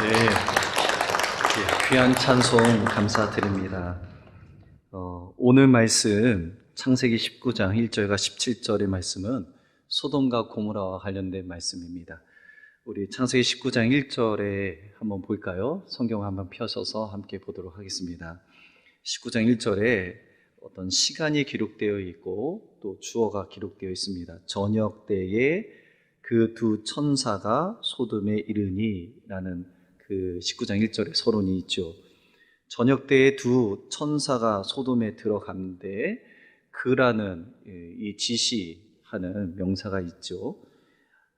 네, 귀한 찬송 감사드립니다. 오늘 말씀 창세기 19장 1절과 17절의 말씀은 소돔과 고모라와 관련된 말씀입니다. 우리 창세기 19장 1절에 한번 볼까요? 성경 한번 펴셔서 함께 보도록 하겠습니다. 19장 1절에 어떤 시간이 기록되어 있고 또 주어가 기록되어 있습니다. 저녁 때에 그 두 천사가 소돔에 이르니 라는 그 19장 1절에 서론이 있죠. 저녁 때에 두 천사가 소돔에 들어갔는데 그라는 이 지시하는 명사가 있죠.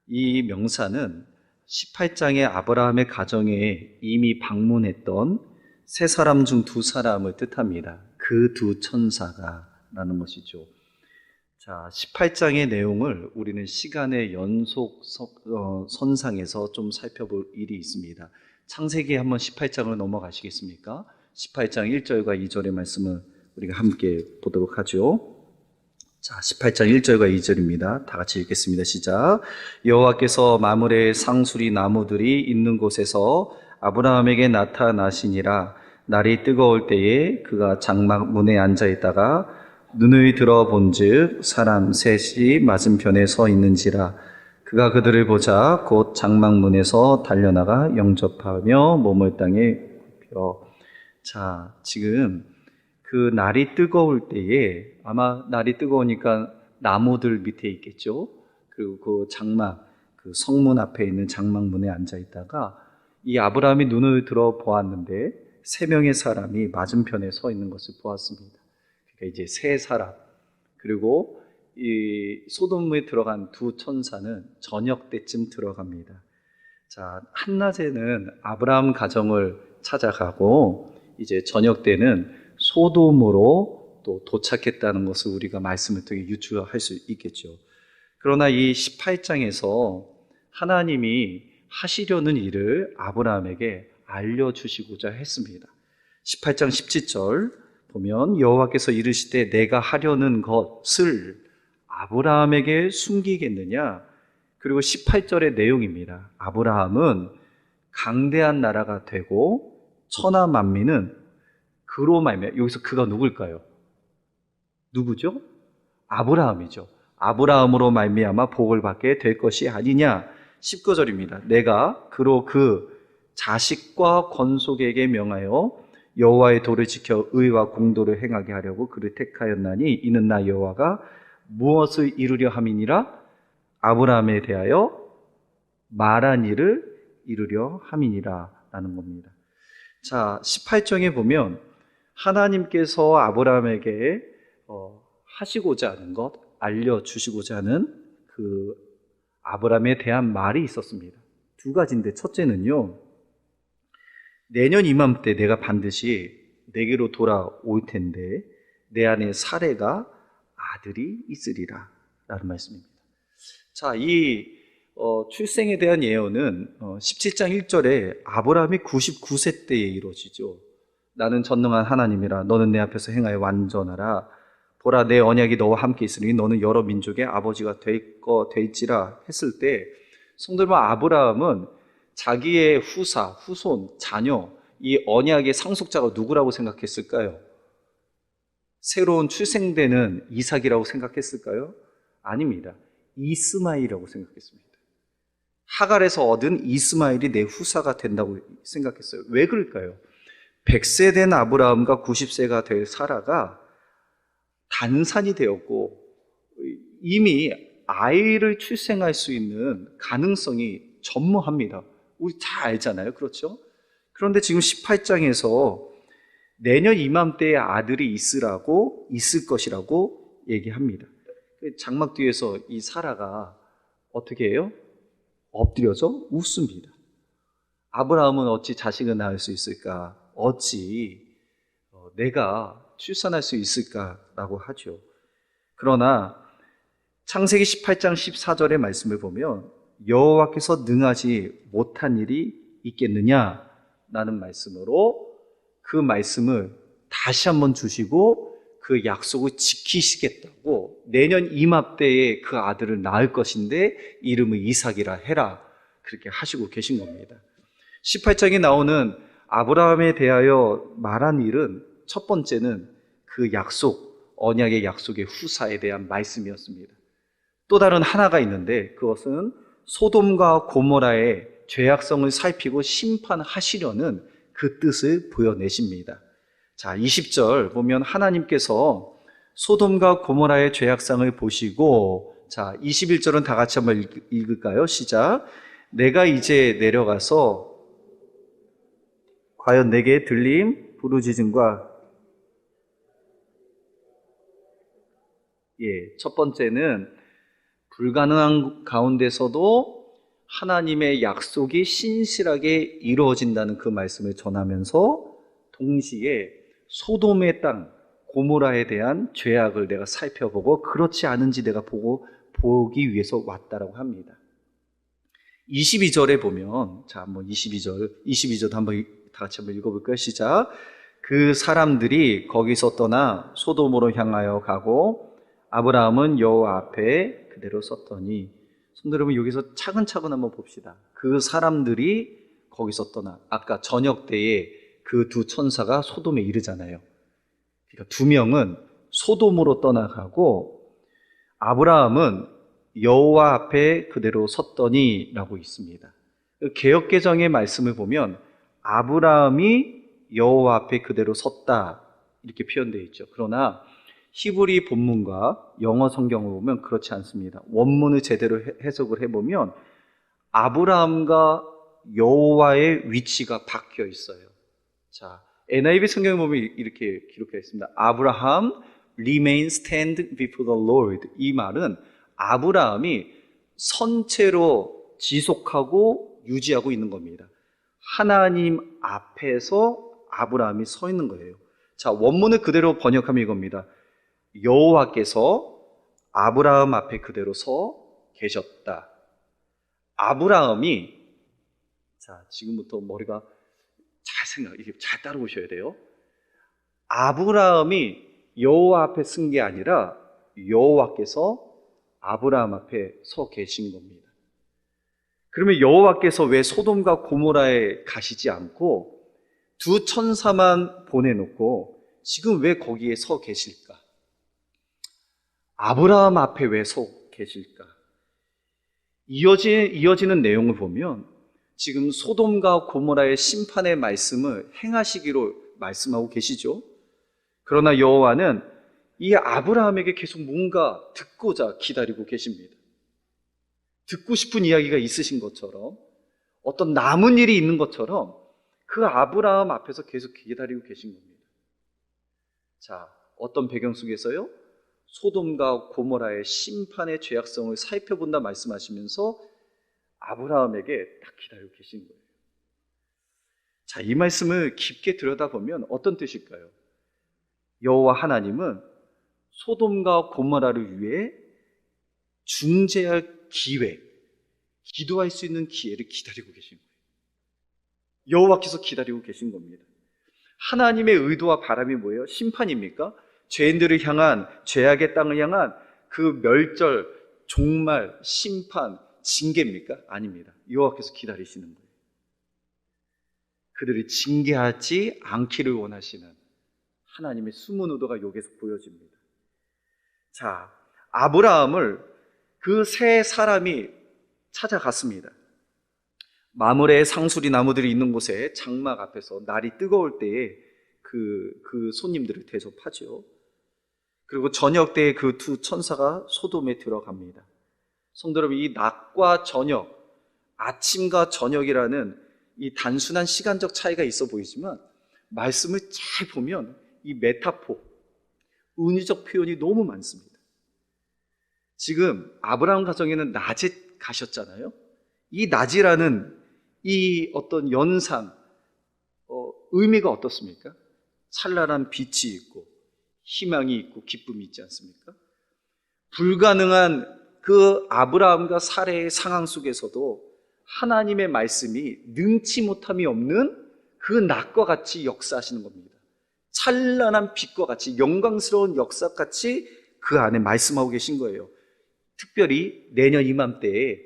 이 명사는 18장의 아브라함의 가정에 이미 방문했던 세 사람 중 두 사람을 뜻합니다. 그 두 천사가 라는 것이죠. 자, 18장의 내용을 우리는 시간의 연속 선상에서 좀 살펴볼 일이 있습니다. 창세기 한번 18장을 넘어가시겠습니까? 18장 1절과 2절의 말씀을 우리가 함께 보도록 하죠. 자, 18장 1절과 2절입니다. 다 같이 읽겠습니다. 시작. 여호와께서 마므레 상수리 나무들이 있는 곳에서 아브라함에게 나타나시니라. 날이 뜨거울 때에 그가 장막 문에 앉아 있다가 눈을 들어본즉 사람 셋이 맞은편에 서 있는지라. 그가 그들을 보자 곧 장막문에서 달려나가 영접하며 몸을 땅에 굽혀. 자, 지금 그 날이 뜨거울 때에 아마 날이 뜨거우니까 나무들 밑에 있겠죠. 그리고 그 장막, 그 성문 앞에 있는 장막문에 앉아 있다가 이 아브라함이 눈을 들어 보았는데 세 명의 사람이 맞은편에 서 있는 것을 보았습니다. 그러니까 이제 세 사람, 그리고 이 소돔에 들어간 두 천사는 저녁 때쯤 들어갑니다. 자, 한낮에는 아브라함 가정을 찾아가고 이제 저녁 때는 소돔으로 또 도착했다는 것을 우리가 말씀을 통해 유추할 수 있겠죠. 그러나 이 18장에서 하나님이 하시려는 일을 아브라함에게 알려주시고자 했습니다. 18장 17절 보면 여호와께서 이르시되 내가 하려는 것을 아브라함에게 숨기겠느냐? 그리고 18절의 내용입니다. 아브라함은 강대한 나라가 되고 천하 만민은 그로 말미암아, 여기서 그가 누굴까요? 누구죠? 아브라함이죠. 아브라함으로 말미암아 복을 받게 될 것이 아니냐? 19절입니다. 내가 그로 그 자식과 권속에게 명하여 여호와의 도를 지켜 의와 공도를 행하게 하려고 그를 택하였나니 이는 나 여호와가 무엇을 이루려 함이니라? 아브라함에 대하여 말한 일을 이루려 함이니라 라는 겁니다. 자, 18장에 보면 하나님께서 아브라함에게 하시고자 하는 것, 알려주시고자 하는 그 아브라함에 대한 말이 있었습니다. 두 가지인데 첫째는요, 내년 이맘때 내가 반드시 내게로 돌아올 텐데 내 안에 사레가 아들이 있으리라 라는 말씀입니다. 자, 이 출생에 대한 예언은 17장 1절에 아브라함이 99세 때에 이루어지죠. 나는 전능한 하나님이라 너는 내 앞에서 행하여 완전하라. 보라 내 언약이 너와 함께 있으니 너는 여러 민족의 아버지가 될지라 했을 때 성도 여러분, 아브라함은 자기의 후손, 자녀, 이 언약의 상속자가 누구라고 생각했을까요? 새로운 출생되는 이삭이라고 생각했을까요? 아닙니다. 이스마엘이라고 생각했습니다. 하갈에서 얻은 이스마엘이 내 후사가 된다고 생각했어요. 왜 그럴까요? 100세 된 아브라함과 90세가 될 사라가 단산이 되었고 이미 아이를 출생할 수 있는 가능성이 전무합니다. 우리 다 알잖아요. 그렇죠? 그런데 지금 18장에서 내년 이맘때에 아들이 있을 것이라고 얘기합니다. 장막 뒤에서 이 사라가 어떻게 해요? 엎드려서 웃습니다. 아브라함은 어찌 자식을 낳을 수 있을까? 어찌 내가 출산할 수 있을까라고 하죠. 그러나 창세기 18장 14절의 말씀을 보면 여호와께서 능하지 못한 일이 있겠느냐라는 말씀으로 그 말씀을 다시 한번 주시고 그 약속을 지키시겠다고 내년 이맘때에 그 아들을 낳을 것인데 이름을 이삭이라 해라 그렇게 하시고 계신 겁니다. 18장에 나오는 아브라함에 대하여 말한 일은 첫 번째는 그 약속, 언약의 약속의 후사에 대한 말씀이었습니다. 또 다른 하나가 있는데 그것은 소돔과 고모라의 죄악성을 살피고 심판하시려는 그 뜻을 보여내십니다. 자, 20절 보면 하나님께서 소돔과 고모라의 죄악성을 보시고, 자, 21절은 다 같이 한번 읽을까요? 시작. 내가 이제 내려가서 과연 내게 들림, 부르짖음과 첫 번째는 불가능한 가운데서도 하나님의 약속이 신실하게 이루어진다는 그 말씀을 전하면서 동시에 소돔의 땅, 고모라에 대한 죄악을 내가 살펴보고 그렇지 않은지 내가 보기 위해서 왔다라고 합니다. 22절에 보면, 자, 한번 22절도 한번 다 같이 한번 읽어볼까요? 시작. 그 사람들이 거기서 떠나 소돔으로 향하여 가고 아브라함은 여호와 앞에 그대로 섰더니, 성도 여러분, 여기서 차근차근 한번 봅시다. 그 사람들이 거기서 떠나, 아까 저녁 때에 그 두 천사가 소돔에 이르잖아요. 그러니까 두 명은 소돔으로 떠나가고 아브라함은 여호와 앞에 그대로 섰더니 라고 있습니다. 개역개정의 말씀을 보면 아브라함이 여호와 앞에 그대로 섰다 이렇게 표현되어 있죠. 그러나 히브리 본문과 영어 성경을 보면 그렇지 않습니다. 원문을 제대로 해석을 해보면 아브라함과 여호와의 위치가 바뀌어 있어요. 자, NIV 성경을 보면 이렇게 기록되어 있습니다. 아브라함 remain stand before the Lord. 이 말은 아브라함이 선체로 지속하고 유지하고 있는 겁니다. 하나님 앞에서 아브라함이 서 있는 거예요. 자, 원문을 그대로 번역하면 이겁니다. 여호와께서 아브라함 앞에 그대로 서 계셨다. 아브라함이, 자, 지금부터 머리가 이게 잘 따라오셔야 돼요. 아브라함이 여호와 앞에 쓴 게 아니라 여호와께서 아브라함 앞에 서 계신 겁니다. 그러면 여호와께서 왜 소돔과 고모라에 가시지 않고 두 천사만 보내놓고 지금 왜 거기에 서 계실까? 아브라함 앞에 왜 서 계실까? 이어지는 내용을 보면 지금 소돔과 고모라의 심판의 말씀을 행하시기로 말씀하고 계시죠. 그러나 여호와는 이 아브라함에게 계속 뭔가 듣고자 기다리고 계십니다. 듣고 싶은 이야기가 있으신 것처럼, 어떤 남은 일이 있는 것처럼 그 아브라함 앞에서 계속 기다리고 계신 겁니다. 자, 어떤 배경 속에서요? 소돔과 고모라의 심판의 죄악성을 살펴본다 말씀하시면서 아브라함에게 딱 기다리고 계신 거예요. 자, 이 말씀을 깊게 들여다보면 어떤 뜻일까요? 여호와 하나님은 소돔과 고모라를 위해 중재할 기회, 기도할 수 있는 기회를 기다리고 계신 거예요. 여호와께서 기다리고 계신 겁니다. 하나님의 의도와 바람이 뭐예요? 심판입니까? 죄인들을 향한, 죄악의 땅을 향한 그 멸절, 종말, 심판, 징계입니까? 아닙니다. 여호와께서 기다리시는 거예요. 그들을 징계하지 않기를 원하시는 하나님의 숨은 의도가 여기서 보여집니다. 자, 아브라함을 그 세 사람이 찾아갔습니다. 마므레의 상수리 나무들이 있는 곳에 장막 앞에서 날이 뜨거울 때에 그 손님들을 대접하죠. 그리고 저녁 때에 그 두 천사가 소돔에 들어갑니다. 성도 여러분, 이 낮과 저녁, 아침과 저녁이라는 이 단순한 시간적 차이가 있어 보이지만 말씀을 잘 보면 이 메타포, 은유적 표현이 너무 많습니다. 지금 아브라함 가정에는 낮에 가셨잖아요. 이 낮이라는 이 어떤 연상, 의미가 어떻습니까? 찬란한 빛이 있고 희망이 있고 기쁨이 있지 않습니까? 불가능한 그 아브라함과 사레의 상황 속에서도 하나님의 말씀이 능치 못함이 없는 그 낮과 같이 역사하시는 겁니다. 찬란한 빛과 같이, 영광스러운 역사같이 그 안에 말씀하고 계신 거예요. 특별히 내년 이맘때에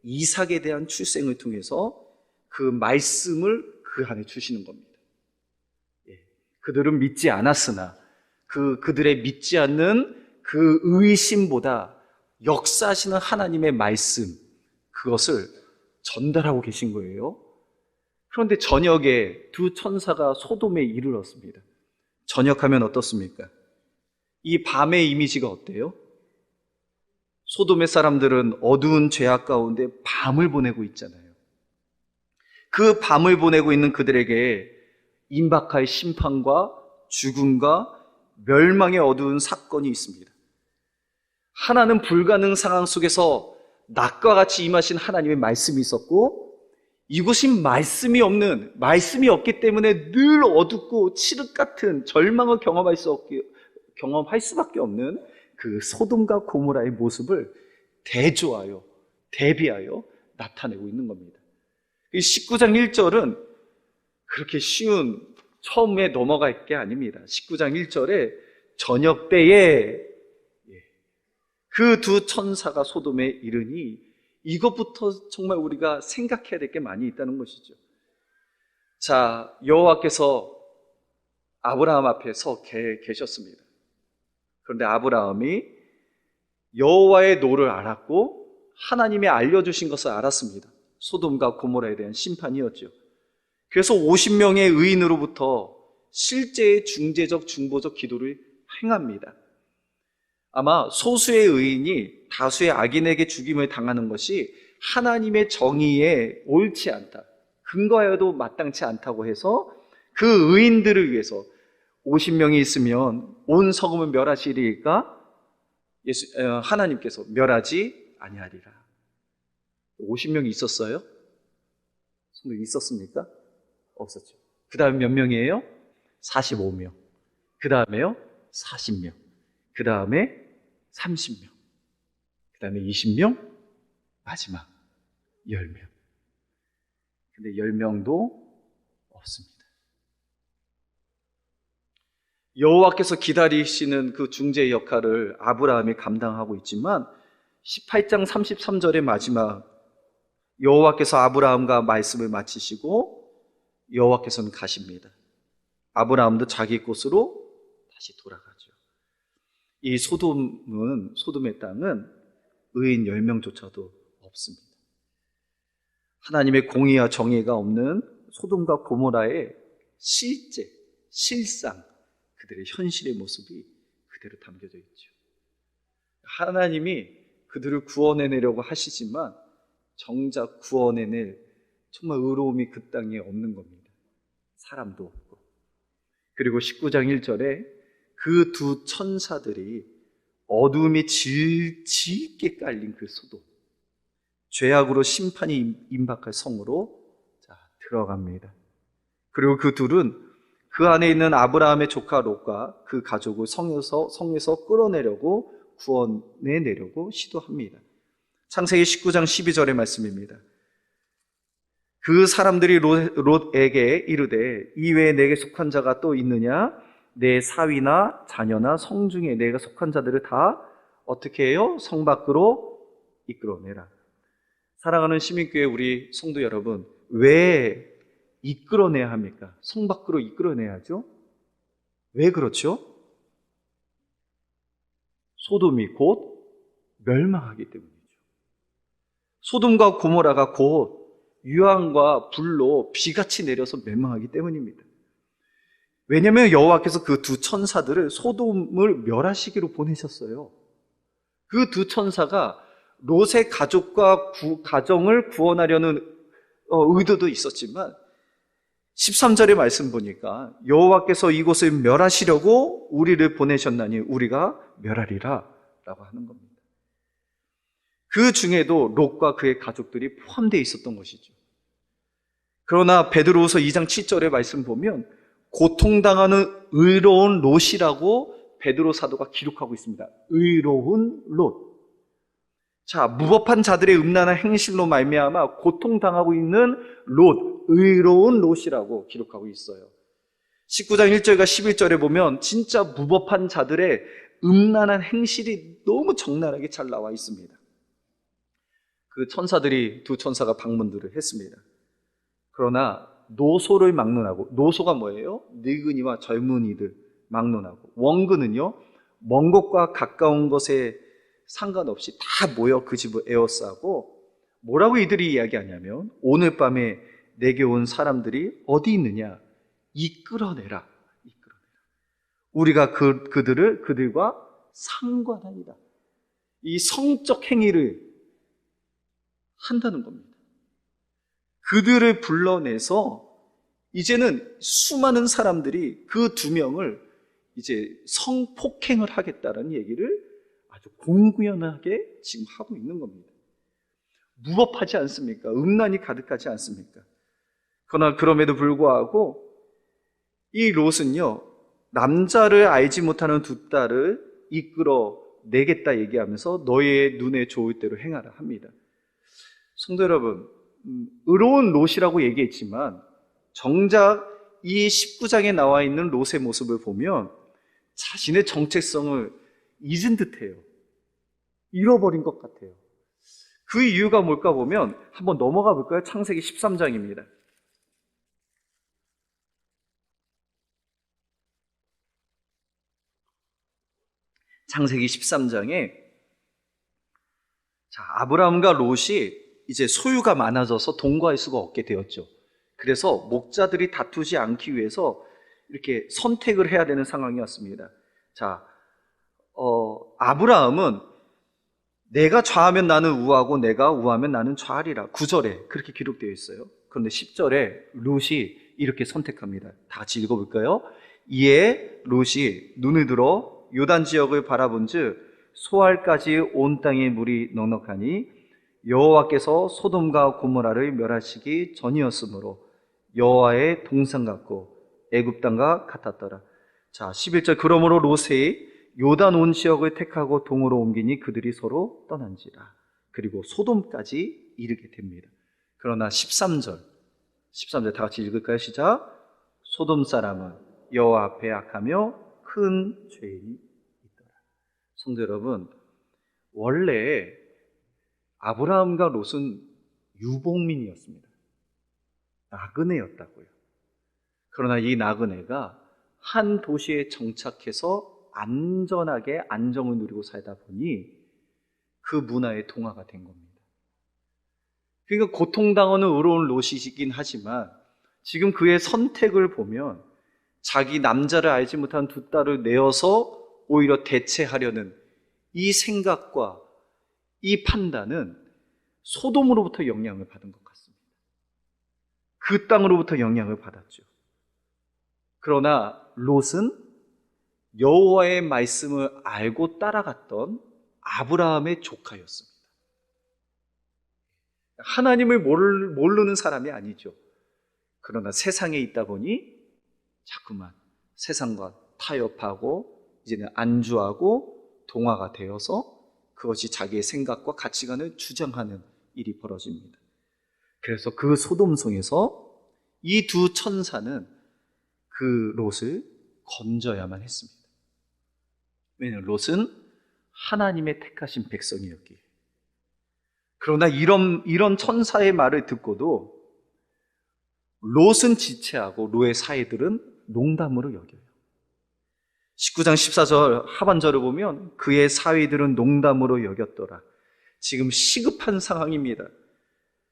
이삭에 대한 출생을 통해서 그 말씀을 그 안에 주시는 겁니다. 그들은 믿지 않았으나 그들의 믿지 않는 그 의심보다 역사하시는 하나님의 말씀, 그것을 전달하고 계신 거예요. 그런데 저녁에 두 천사가 소돔에 이르렀습니다. 저녁하면 어떻습니까? 이 밤의 이미지가 어때요? 소돔의 사람들은 어두운 죄악 가운데 밤을 보내고 있잖아요. 그 밤을 보내고 있는 그들에게 임박할 심판과 죽음과 멸망의 어두운 사건이 있습니다. 하나는 불가능 상황 속에서 낮과 같이 임하신 하나님의 말씀이 있었고, 이곳이 말씀이 없기 때문에 늘 어둡고 칠흑 같은 절망을 경험할 수밖에 없는 그 소돔과 고모라의 모습을 대비하여 나타내고 있는 겁니다. 19장 1절은 그렇게 쉬운 처음에 넘어갈 게 아닙니다. 19장 1절에 저녁 때에 그 두 천사가 소돔에 이르니, 이것부터 정말 우리가 생각해야 될 게 많이 있다는 것이죠. 자, 여호와께서 아브라함 앞에 서 계셨습니다. 그런데 아브라함이 여호와의 노를 알았고 하나님이 알려주신 것을 알았습니다. 소돔과 고모라에 대한 심판이었죠. 그래서 50명의 의인으로부터 실제의 중재적 중보적 기도를 행합니다. 아마 소수의 의인이 다수의 악인에게 죽임을 당하는 것이 하나님의 정의에 옳지 않다, 근거하여도 마땅치 않다고 해서 그 의인들을 위해서 50명이 있으면 온 성읍을 멸하시리까 하나님께서 멸하지 아니하리라. 50명이 있었어요? 있었습니까? 없었죠. 그 다음에 몇 명이에요? 45명. 그 다음에요? 40명. 그 다음에 30명. 그 다음에 20명. 마지막 10명. 근데 10명도 없습니다. 여호와께서 기다리시는 그 중재 역할을 아브라함이 감당하고 있지만 18장 33절의 마지막, 여호와께서 아브라함과 말씀을 마치시고 여호와께서는 가십니다. 아브라함도 자기 곳으로 다시 돌아가죠. 이 소돔의 땅은 의인 10명조차도 없습니다. 하나님의 공의와 정의가 없는 소돔과 고모라의 실상, 그들의 현실의 모습이 그대로 담겨져 있죠. 하나님이 그들을 구원해내려고 하시지만 정작 구원해낼 정말 의로움이 그 땅에 없는 겁니다. 사람도 없고. 그리고 19장 1절에 그 두 천사들이 어둠이 짙게 깔린 그 소돔, 죄악으로 심판이 임박할 성으로 들어갑니다. 그리고 그 둘은 그 안에 있는 아브라함의 조카 롯과 그 가족을 성에서 끌어내려고 구원해내려고 시도합니다. 창세기 19장 12절의 말씀입니다. 그 사람들이 롯에게 이르되 이외에 내게 속한 자가 또 있느냐? 내 사위나 자녀나 성중에 내가 속한 자들을 다 어떻게 해요? 성 밖으로 이끌어내라. 사랑하는 시민교회 우리 성도 여러분, 왜 이끌어내야 합니까? 성 밖으로 이끌어내야죠. 왜 그렇죠? 소돔이 곧 멸망하기 때문이죠. 소돔과 고모라가 곧 유황과 불로 비같이 내려서 멸망하기 때문입니다. 왜냐하면 여호와께서 그 두 천사들을 소돔을 멸하시기로 보내셨어요. 그 두 천사가 롯의 가족과 가정을 구원하려는 의도도 있었지만 13절의 말씀 보니까 여호와께서 이곳을 멸하시려고 우리를 보내셨나니 우리가 멸하리라 라고 하는 겁니다. 그 중에도 롯과 그의 가족들이 포함되어 있었던 것이죠. 그러나 베드로후서 2장 7절의 말씀 보면 고통당하는 의로운 롯이라고 베드로 사도가 기록하고 있습니다. 의로운 롯. 자, 무법한 자들의 음란한 행실로 말미암아 고통당하고 있는 롯, 의로운 롯이라고 기록하고 있어요. 19장 1절과 11절에 보면 진짜 무법한 자들의 음란한 행실이 너무 적나라하게 잘 나와 있습니다. 그 천사들이 두 천사가 방문들을 했습니다. 그러나 노소를 막론하고, 노소가 뭐예요? 늙은이와 젊은이들 막론하고, 원근은요 먼 곳과 가까운 것에 상관없이 다 모여 그 집을 에워싸고, 뭐라고 이들이 이야기하냐면 오늘 밤에 내게 온 사람들이 어디 있느냐? 이끌어내라. 이끌어내라. 우리가 그들과 상관하니라. 이 성적 행위를 한다는 겁니다. 그들을 불러내서 이제는 수많은 사람들이 그 두 명을 이제 성폭행을 하겠다는 얘기를 아주 공공연하게 지금 하고 있는 겁니다. 무법하지 않습니까? 음란이 가득하지 않습니까? 그러나 그럼에도 불구하고 이 롯은요, 남자를 알지 못하는 두 딸을 이끌어 내겠다 얘기하면서 너의 눈에 좋을 대로 행하라 합니다. 성도 여러분, 의로운 롯이라고 얘기했지만 정작 이 19장에 나와 있는 롯의 모습을 보면 자신의 정체성을 잊은 듯해요. 잃어버린 것 같아요. 그 이유가 뭘까 보면 한번 넘어가 볼까요? 창세기 13장입니다. 창세기 13장에 아브라함과 롯이 이제 소유가 많아져서 동거할 수가 없게 되었죠. 그래서 목자들이 다투지 않기 위해서 이렇게 선택을 해야 되는 상황이었습니다. 아브라함은 내가 좌하면 나는 우하고 내가 우하면 나는 좌하리라. 9절에 그렇게 기록되어 있어요. 그런데 10절에 롯이 이렇게 선택합니다. 다 같이 읽어볼까요? 이에 롯이 눈을 들어 요단 지역을 바라본즉 소알까지 온 땅에 물이 넉넉하니 여호와께서 소돔과 고모라를 멸하시기 전이었으므로 여호와의 동산 같고 애굽 땅과 같았더라. 11절 그러므로 롯이 요단 온 지역을 택하고 동으로 옮기니 그들이 서로 떠난지라. 그리고 소돔까지 이르게 됩니다. 그러나 13절 다 같이 읽을까요? 시작. 소돔 사람은 여호와 앞에 악하며 큰 죄인이 있더라. 성도 여러분, 원래 아브라함과 롯은 유복민이었습니다. 나그네였다고요. 그러나 이 나그네가 한 도시에 정착해서 안전하게 안정을 누리고 살다 보니 그 문화에 동화가 된 겁니다. 그러니까 고통당하는 의로운 롯이긴 하지만 지금 그의 선택을 보면 자기 남자를 알지 못한 두 딸을 내어서 오히려 대체하려는 이 생각과 이 판단은 소돔으로부터 영향을 받은 것 같습니다. 그 땅으로부터 영향을 받았죠. 그러나 롯은 여호와의 말씀을 알고 따라갔던 아브라함의 조카였습니다. 하나님을 모르는 사람이 아니죠. 그러나 세상에 있다 보니 자꾸만 세상과 타협하고 이제는 안주하고 동화가 되어서 그것이 자기의 생각과 가치관을 주장하는 일이 벌어집니다. 그래서 그 소돔성에서 이 두 천사는 그 롯을 건져야만 했습니다. 왜냐하면 롯은 하나님의 택하신 백성이었기에. 그러나 이런 천사의 말을 듣고도 롯은 지체하고 롯의 사이들은 농담으로 여겨요. 19장 14절 하반절을 보면 그의 사위들은 농담으로 여겼더라. 지금 시급한 상황입니다.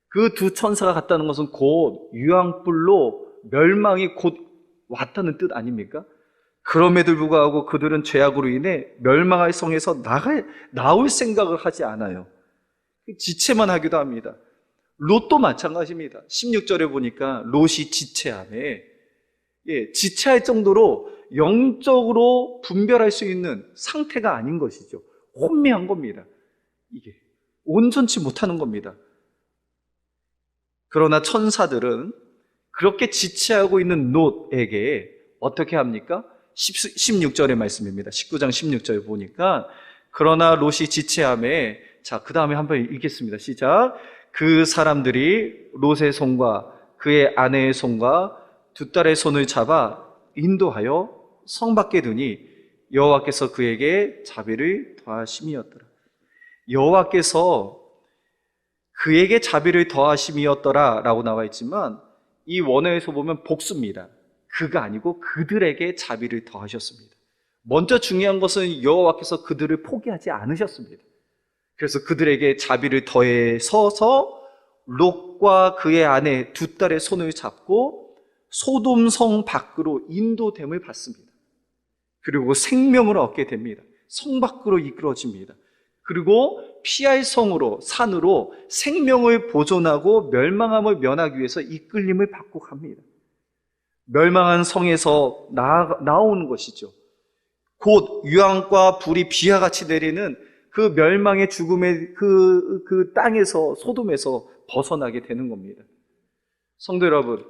그 두 천사가 갔다는 것은 곧 유황불로 멸망이 곧 왔다는 뜻 아닙니까? 그럼에도 불구하고 그들은 죄악으로 인해 멸망할 성에서 나올 생각을 하지 않아요. 지체만 하기도 합니다. 롯도 마찬가지입니다. 16절에 보니까 롯이 지체함에 지체할 정도로 영적으로 분별할 수 있는 상태가 아닌 것이죠. 혼미한 겁니다. 이게 온전치 못하는 겁니다. 그러나 천사들은 그렇게 지체하고 있는 롯에게 어떻게 합니까? 16절의 말씀입니다. 19장 16절 보니까 그러나 롯이 지체함에 그 다음에 한번 읽겠습니다. 시작. 그 사람들이 롯의 손과 그의 아내의 손과 두 딸의 손을 잡아 인도하여 성 밖에 두니 여호와께서 그에게 자비를 더하심이었더라. 여호와께서 그에게 자비를 더하심이었더라 라고 나와 있지만 이 원어에서 보면 복수입니다. 그가 아니고 그들에게 자비를 더하셨습니다. 먼저 중요한 것은 여호와께서 그들을 포기하지 않으셨습니다. 그래서 그들에게 자비를 더해서서 롯과 그의 아내 두 딸의 손을 잡고 소돔 성 밖으로 인도됨을 받습니다. 그리고 생명을 얻게 됩니다. 성 밖으로 이끌어집니다. 그리고 피할 성으로, 산으로 생명을 보존하고 멸망함을 면하기 위해서 이끌림을 받고 갑니다. 멸망한 성에서 나오는 것이죠. 곧 유황과 불이 비와같이 내리는 그 멸망의 죽음의 그 땅에서, 소돔에서 벗어나게 되는 겁니다. 성도 여러분,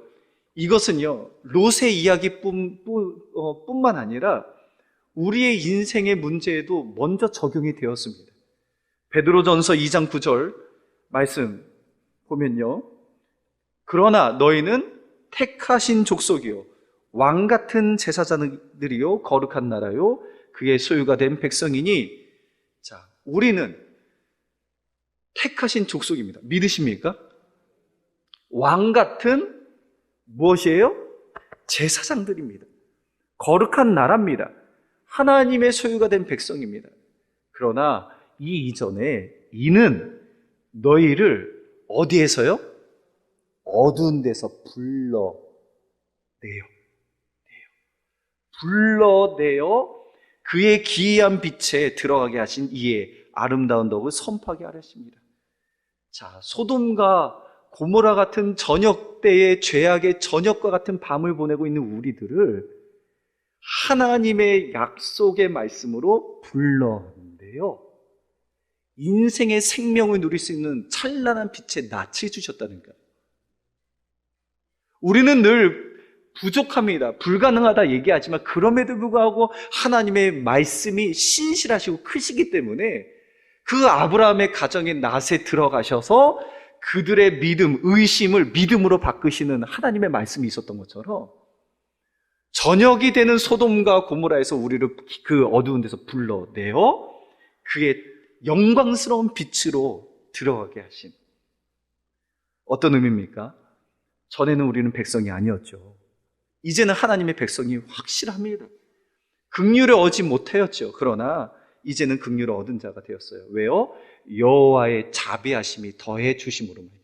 이것은요, 롯의 이야기뿐만 아니라 우리의 인생의 문제에도 먼저 적용이 되었습니다. 베드로전서 2장 9절 말씀 보면요, 그러나 너희는 택하신 족속이요 왕 같은 제사장들이요 거룩한 나라요 그의 소유가 된 백성이니. 자, 우리는 택하신 족속입니다. 믿으십니까? 왕 같은 무엇이에요? 제사장들입니다. 거룩한 나라입니다. 하나님의 소유가 된 백성입니다. 그러나 이 이전에 이는 너희를 어디에서요? 어두운 데서 불러내어 그의 기이한 빛에 들어가게 하신 이의 아름다운 덕을 선포하게 하셨습니다. 자, 소돔과 고모라 같은 저녁 때의 죄악의 저녁과 같은 밤을 보내고 있는 우리들을 하나님의 약속의 말씀으로 불렀는데요, 인생의 생명을 누릴 수 있는 찬란한 빛의 낯을 주셨다는 거예요. 우리는 늘 부족합니다. 불가능하다 얘기하지만 그럼에도 불구하고 하나님의 말씀이 신실하시고 크시기 때문에 그 아브라함의 가정의 낫에 들어가셔서 그들의 믿음, 의심을 믿음으로 바꾸시는 하나님의 말씀이 있었던 것처럼 저녁이 되는 소돔과 고모라에서 우리를 그 어두운 데서 불러내어 그의 영광스러운 빛으로 들어가게 하신, 어떤 의미입니까? 전에는 우리는 백성이 아니었죠. 이제는 하나님의 백성이 확실합니다. 긍휼을 얻지 못하였죠. 그러나 이제는 긍휼을 얻은 자가 되었어요. 왜요? 여호와의 자비하심이 더해 주심으로 말미암아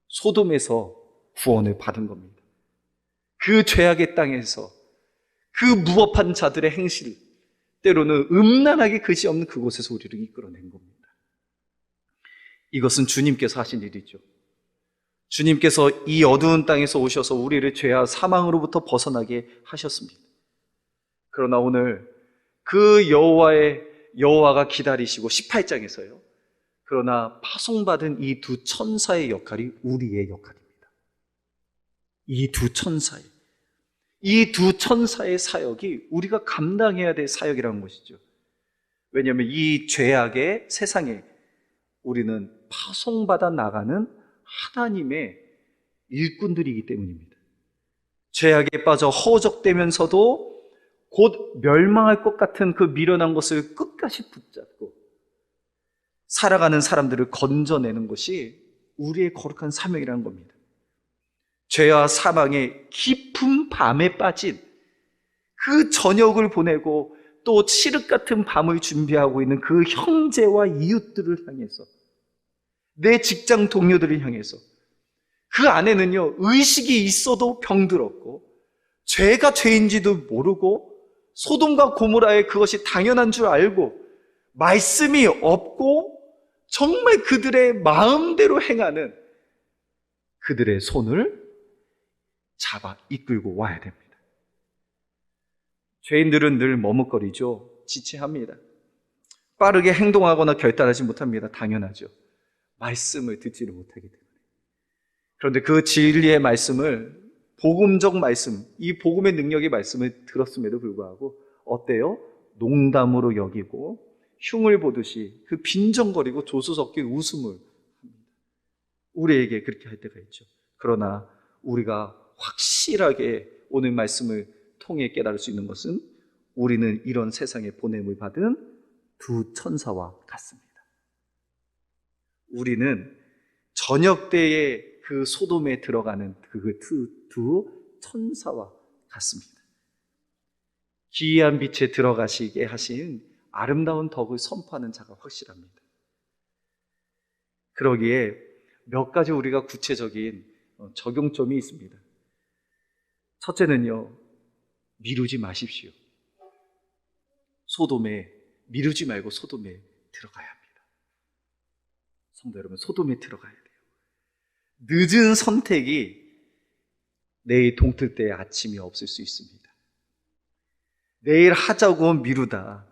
소돔에서 구원을 받은 겁니다. 그 죄악의 땅에서 그 무법한 자들의 행실, 때로는 음란하게 그지없는 그곳에서 우리를 이끌어낸 겁니다. 이것은 주님께서 하신 일이죠. 주님께서 이 어두운 땅에서 오셔서 우리를 죄와 사망으로부터 벗어나게 하셨습니다. 그러나 오늘 그 여호와가 기다리시고 18장에서요. 그러나 파송받은 이 두 천사의 역할이 우리의 역할입니다. 이 두 천사의 사역이 우리가 감당해야 될 사역이라는 것이죠. 왜냐하면 이 죄악의 세상에 우리는 파송받아 나가는 하나님의 일꾼들이기 때문입니다. 죄악에 빠져 허우적대면서도 곧 멸망할 것 같은 그 미련한 것을 끝까지 붙잡고 살아가는 사람들을 건져내는 것이 우리의 거룩한 사명이라는 겁니다. 죄와 사망의 깊은 밤에 빠진 그 저녁을 보내고 또 칠흑 같은 밤을 준비하고 있는 그 형제와 이웃들을 향해서, 내 직장 동료들을 향해서, 그 안에는요 의식이 있어도 병들었고 죄가 죄인지도 모르고 소돔과 고모라의 그것이 당연한 줄 알고 말씀이 없고 정말 그들의 마음대로 행하는 그들의 손을 잡아 이끌고 와야 됩니다. 죄인들은 늘 머뭇거리죠. 지체합니다. 빠르게 행동하거나 결단하지 못합니다. 당연하죠. 말씀을 듣지를 못하기 때문에. 그런데 그 진리의 말씀을, 복음적 말씀, 이 복음의 능력의 말씀을 들었음에도 불구하고 어때요? 농담으로 여기고 흉을 보듯이 그 빈정거리고 조수 섞인 웃음을 합니다. 우리에게 그렇게 할 때가 있죠. 그러나 우리가 확실하게 오늘 말씀을 통해 깨달을 수 있는 것은 우리는 이런 세상에 보냄을 받은 두 천사와 같습니다. 우리는 저녁 때의 그 소돔에 들어가는 그 두 천사와 같습니다. 기이한 빛에 들어가시게 하신 아름다운 덕을 선포하는 자가 확실합니다. 그러기에 몇 가지 우리가 구체적인 적용점이 있습니다. 첫째는요, 미루지 마십시오. 미루지 말고 소돔에 들어가야 합니다. 성도 여러분, 소돔에 들어가야 돼요. 늦은 선택이 내일 동틀 때의 아침이 없을 수 있습니다. 내일 하자고 미루다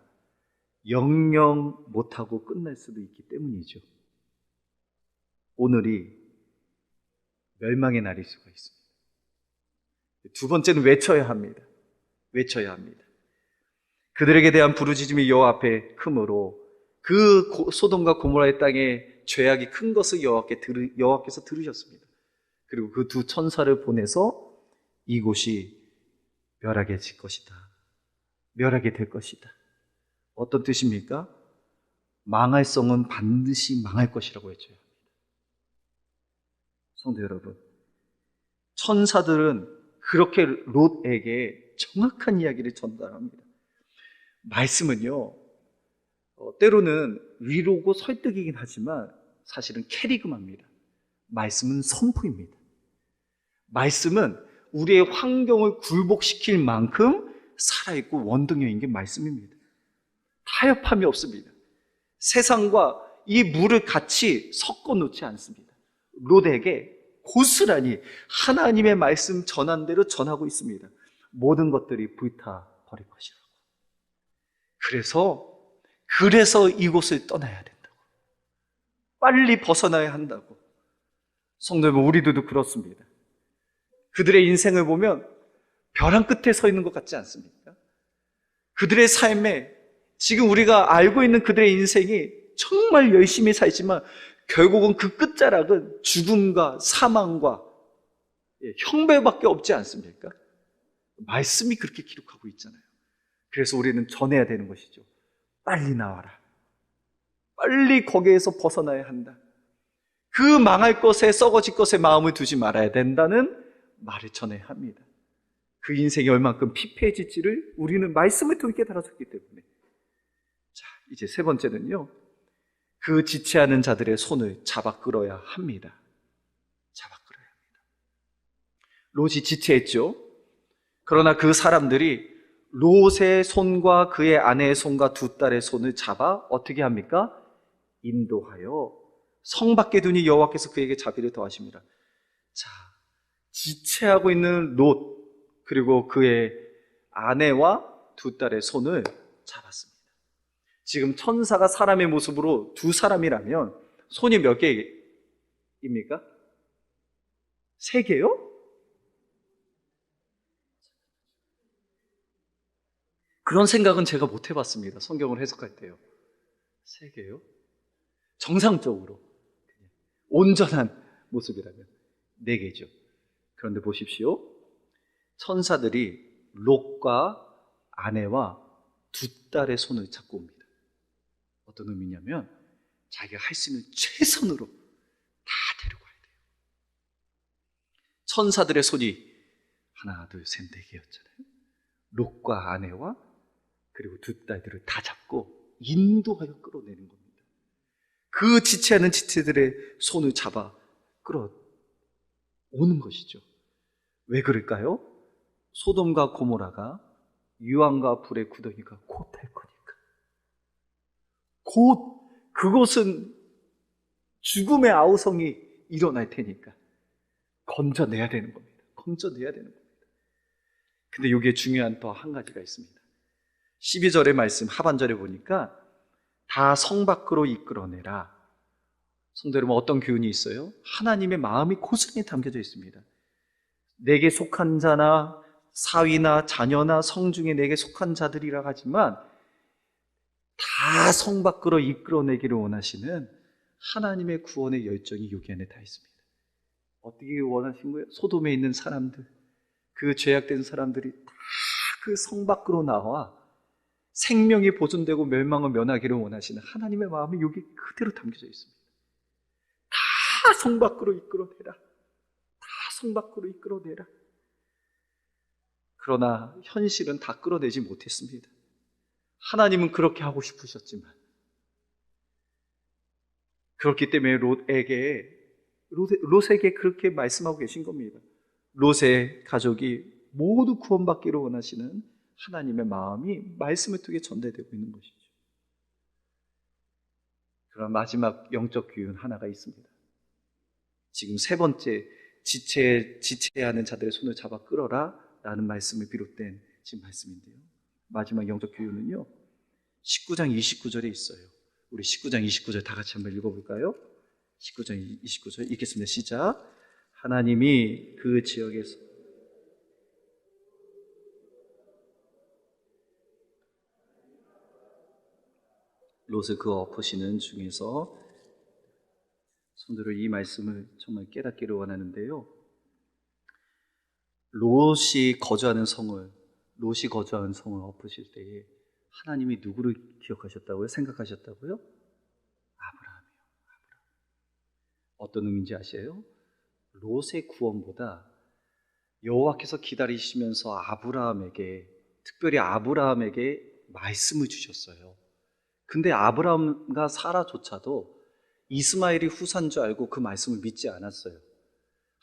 영영 못하고 끝날 수도 있기 때문이죠. 오늘이 멸망의 날일 수가 있습니다. 두 번째는 외쳐야 합니다. 외쳐야 합니다. 그들에게 대한 부르짖음이 여호와 앞에 크므로 그 소돔과 고모라의 땅에 죄악이 큰 것을 여호와께서 들으셨습니다. 그리고 그 두 천사를 보내서 이곳이 멸하게 될 것이다. 어떤 뜻입니까? 망할 성은 반드시 망할 것이라고 외쳐야 합니다. 성도 여러분, 천사들은 그렇게 롯에게 정확한 이야기를 전달합니다. 말씀은요, 때로는 위로고 설득이긴 하지만 사실은 캐리그마입니다. 말씀은 선포입니다. 말씀은 우리의 환경을 굴복시킬 만큼 살아있고 원동력인 게 말씀입니다. 타협함이 없습니다. 세상과 이 물을 같이 섞어 놓지 않습니다. 롯에게 고스란히 하나님의 말씀 전한 대로 전하고 있습니다. 모든 것들이 불타버릴 것이라고. 그래서 이곳을 떠나야 된다고. 빨리 벗어나야 한다고. 성도 여러분, 우리들도 그렇습니다. 그들의 인생을 보면 벼랑 끝에 서 있는 것 같지 않습니까? 그들의 삶에 지금 우리가 알고 있는 그들의 인생이 정말 열심히 살지만 결국은 그 끝자락은 죽음과 사망과 형벌밖에 없지 않습니까? 말씀이 그렇게 기록하고 있잖아요. 그래서 우리는 전해야 되는 것이죠. 빨리 나와라. 빨리 거기에서 벗어나야 한다. 그 망할 것에, 썩어질 것에 마음을 두지 말아야 된다는 말을 전해야 합니다. 그 인생이 얼만큼 피폐해질지를 우리는 말씀을 통해 깨달았기 때문에. 자, 이제 세 번째는요, 그 지체하는 자들의 손을 잡아 끌어야 합니다. 잡아 끌어야 합니다. 롯이 지체했죠. 그러나 그 사람들이 롯의 손과 그의 아내의 손과 두 딸의 손을 잡아 어떻게 합니까? 인도하여 성 밖에 두니 여호와께서 그에게 자비를 더하십니다. 자, 지체하고 있는 롯 그리고 그의 아내와 두 딸의 손을 잡았습니다. 지금 천사가 사람의 모습으로 두 사람이라면 손이 몇 개입니까? 세 개요? 그런 생각은 제가 못 해봤습니다. 성경을 해석할 때요. 세 개요? 정상적으로 온전한 모습이라면 네 개죠. 그런데 보십시오. 천사들이 롯과 아내와 두 딸의 손을 잡고 옵니다. 어떤 의미냐면 자기가 할 수 있는 최선으로 다 데려가야 돼요. 천사들의 손이 하나, 둘, 셋, 네 개였잖아요. 롯과 아내와 그리고 두 딸들을 다 잡고 인도하여 끌어내는 겁니다. 그 지체하는 지체들의 손을 잡아 끌어오는 것이죠. 왜 그럴까요? 소돔과 고모라가 유황과 불의 구덩이가 곧 될 거니까. 곧 그곳은 죽음의 아우성이 일어날 테니까 건져내야 되는 겁니다. 건져내야 되는 겁니다. 근데 여기에 중요한 더 한 가지가 있습니다. 12절의 말씀 하반절에 보니까 다 성 밖으로 이끌어내라. 성도 여러분, 어떤 교훈이 있어요? 하나님의 마음이 고스란히 담겨져 있습니다. 내게 속한 자나 사위나 자녀나 성중에 내게 속한 자들이라 하지만 다 성 밖으로 이끌어내기를 원하시는 하나님의 구원의 열정이 여기 안에 다 있습니다. 어떻게 원하신 거예요? 소돔에 있는 사람들, 그 죄악된 사람들이 다 그 성 밖으로 나와 생명이 보존되고 멸망을 면하기를 원하시는 하나님의 마음이 여기 그대로 담겨져 있습니다. 다 성 밖으로 이끌어내라. 성 밖으로 이끌어내라. 그러나 현실은 다 끌어내지 못했습니다. 하나님은 그렇게 하고 싶으셨지만, 그렇기 때문에 롯에게 그렇게 말씀하고 계신 겁니다. 롯의 가족이 모두 구원받기를 원하시는 하나님의 마음이 말씀을 통해 전달되고 있는 것이죠. 그런 마지막 영적 교훈 하나가 있습니다. 지금 세 번째, 지체하는 자들의 손을 잡아 끌어라 라는 말씀을 비롯된 지금 말씀인데요. 마지막 영적 교훈은요, 19장 29절에 있어요. 우리 19장 29절 다 같이 한번 읽어볼까요? 19장 29절 읽겠습니다. 시작. 하나님이 그 지역에서 롯을 그 엎으시는 중에서, 성도들 이 말씀을 정말 깨닫기를 원하는데요. 롯이 거주하는 성을 엎으실 때에 하나님이 누구를 기억하셨다고요? 생각하셨다고요? 아브라함이요. 어떤 의미인지 아세요? 롯의 구원보다 여호와께서 기다리시면서 특별히 아브라함에게 말씀을 주셨어요. 근데 아브라함과 사라조차도 이스마엘이 후사인 줄 알고 그 말씀을 믿지 않았어요.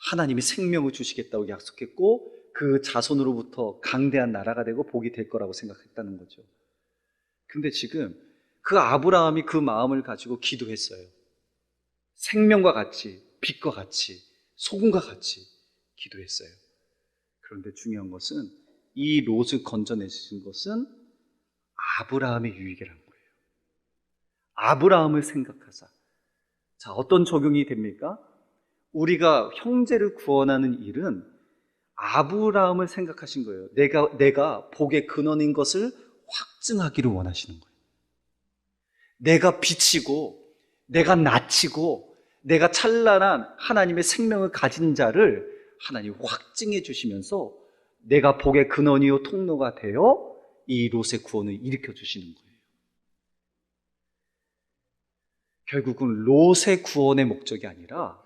하나님이 생명을 주시겠다고 약속했고 그 자손으로부터 강대한 나라가 되고 복이 될 거라고 생각했다는 거죠. 근데 지금 그 아브라함이 그 마음을 가지고 기도했어요. 생명과 같이, 빛과 같이, 소금과 같이 기도했어요. 그런데 중요한 것은 이 롯을 건져내신 것은 아브라함의 유익이라는 거예요. 아브라함을 생각하사. 자, 어떤 적용이 됩니까? 우리가 형제를 구원하는 일은 아브라함을 생각하신 거예요. 내가 복의 근원인 것을 확증하기를 원하시는 거예요. 내가 비치고, 내가 낫치고, 내가 찬란한 하나님의 생명을 가진 자를 하나님이 확증해 주시면서 내가 복의 근원이요 통로가 되어 이 롯의 구원을 일으켜 주시는 거예요. 결국은 롯의 구원의 목적이 아니라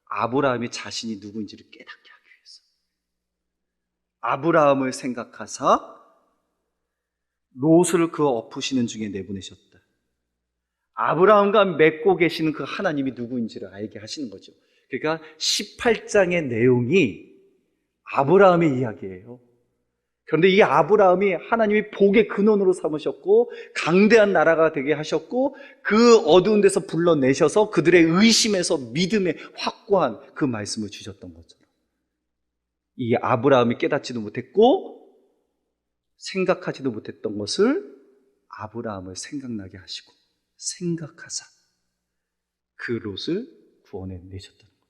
아브라함이 자신이 누구인지를 깨닫게 하기 위해서 아브라함을 생각하사 롯을 그 엎으시는 중에 내보내셨다. 아브라함과 맺고 계시는 그 하나님이 누구인지를 알게 하시는 거죠. 그러니까 18장의 내용이 아브라함의 이야기예요. 그런데 이 아브라함이 하나님이 복의 근원으로 삼으셨고 강대한 나라가 되게 하셨고 그 어두운 데서 불러내셔서 그들의 의심에서 믿음에 확고한 그 말씀을 주셨던 것처럼 이 아브라함이 깨닫지도 못했고 생각하지도 못했던 것을 아브라함을 생각나게 하시고 생각하사 그 롯을 구원해 내셨다는 겁니다.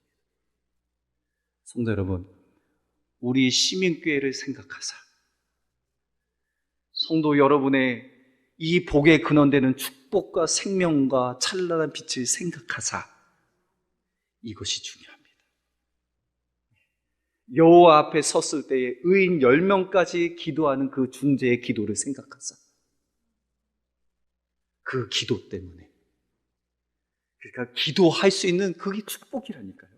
성도 여러분, 우리 시민교회를 생각하사 성도 여러분의 이 복의 근원되는 축복과 생명과 찬란한 빛을 생각하사 이것이 중요합니다. 여호와 앞에 섰을 때에 의인 10명까지 기도하는 그 중재의 기도를 생각하사 그 기도 때문에 그러니까 기도할 수 있는 그게 축복이라니까요.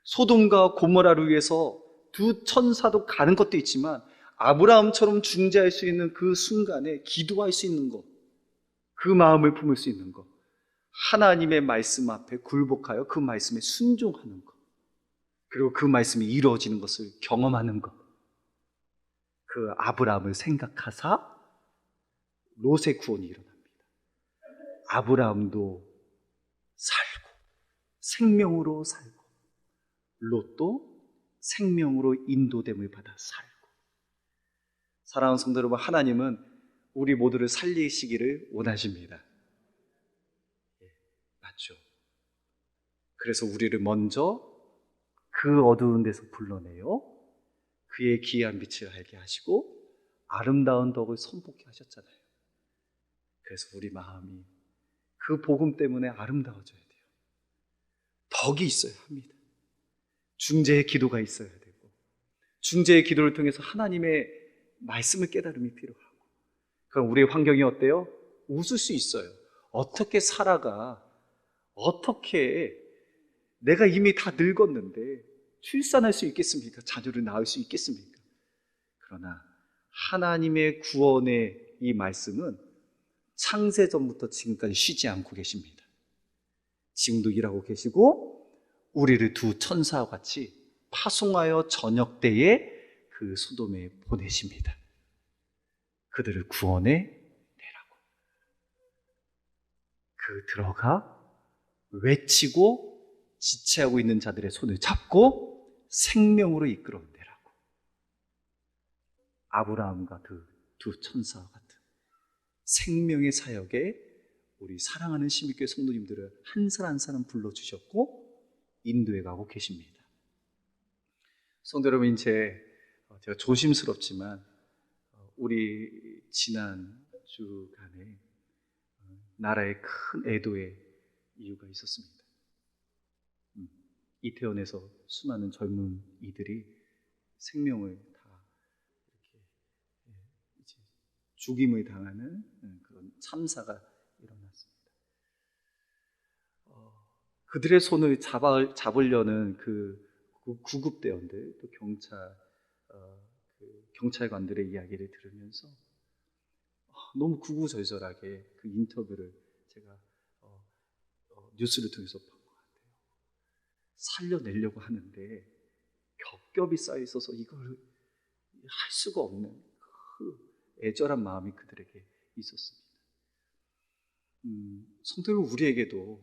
소돔과 고모라를 위해서 두 천사도 가는 것도 있지만 아브라함처럼 중재할 수 있는 그 순간에 기도할 수 있는 것, 그 마음을 품을 수 있는 것, 하나님의 말씀 앞에 굴복하여 그 말씀에 순종하는 것, 그리고 그 말씀이 이루어지는 것을 경험하는 것, 그 아브라함을 생각하사 롯의 구원이 일어납니다. 아브라함도 살고 생명으로 살고 롯도 생명으로 인도됨을 받아 살고. 사랑하는 성도 여러분, 하나님은 우리 모두를 살리시기를 원하십니다. 맞죠? 그래서 우리를 먼저 그 어두운 데서 불러내요 그의 기이한 빛을 알게 하시고 아름다운 덕을 선포케 하셨잖아요. 그래서 우리 마음이 그 복음 때문에 아름다워져야 돼요. 덕이 있어야 합니다. 중재의 기도가 있어야 되고 중재의 기도를 통해서 하나님의 말씀을 깨달음이 필요하고. 그럼 우리의 환경이 어때요? 웃을 수 있어요. 어떻게 살아가? 어떻게 내가 이미 다 늙었는데 출산할 수 있겠습니까? 자녀를 낳을 수 있겠습니까? 그러나 하나님의 구원의 이 말씀은 창세전부터 지금까지 쉬지 않고 계십니다. 지금도 일하고 계시고 우리를 두 천사와 같이 파송하여 저녁 때에 그 소돔에 보내십니다. 그들을 구원해 내라고. 들어가 외치고 지체하고 있는 자들의 손을 잡고 생명으로 이끌어 내라고. 아브라함과 두 천사와 같은 생명의 사역에 우리 사랑하는 심의교회 성도님들을 한 사람 한 사람 불러주셨고 인도해 가고 계십니다. 성도 여러분, 이제 제가 조심스럽지만 우리 지난 주간에 나라의 큰 애도의 이유가 있었습니다. 이태원에서 수많은 젊은이들이 생명을 다 이렇게 이제 죽임을 당하는 그런 참사가 일어났습니다. 그들의 손을 잡으려는 그 구급대원들, 또 경찰관들의 이야기를 들으면서 너무 구구절절하게 그 인터뷰를 제가 뉴스를 통해서 본 것 같아요. 살려내려고 하는데 겹겹이 쌓여 있어서 이걸 할 수가 없는 그 애절한 마음이 그들에게 있었습니다. 성도 여러분, 우리에게도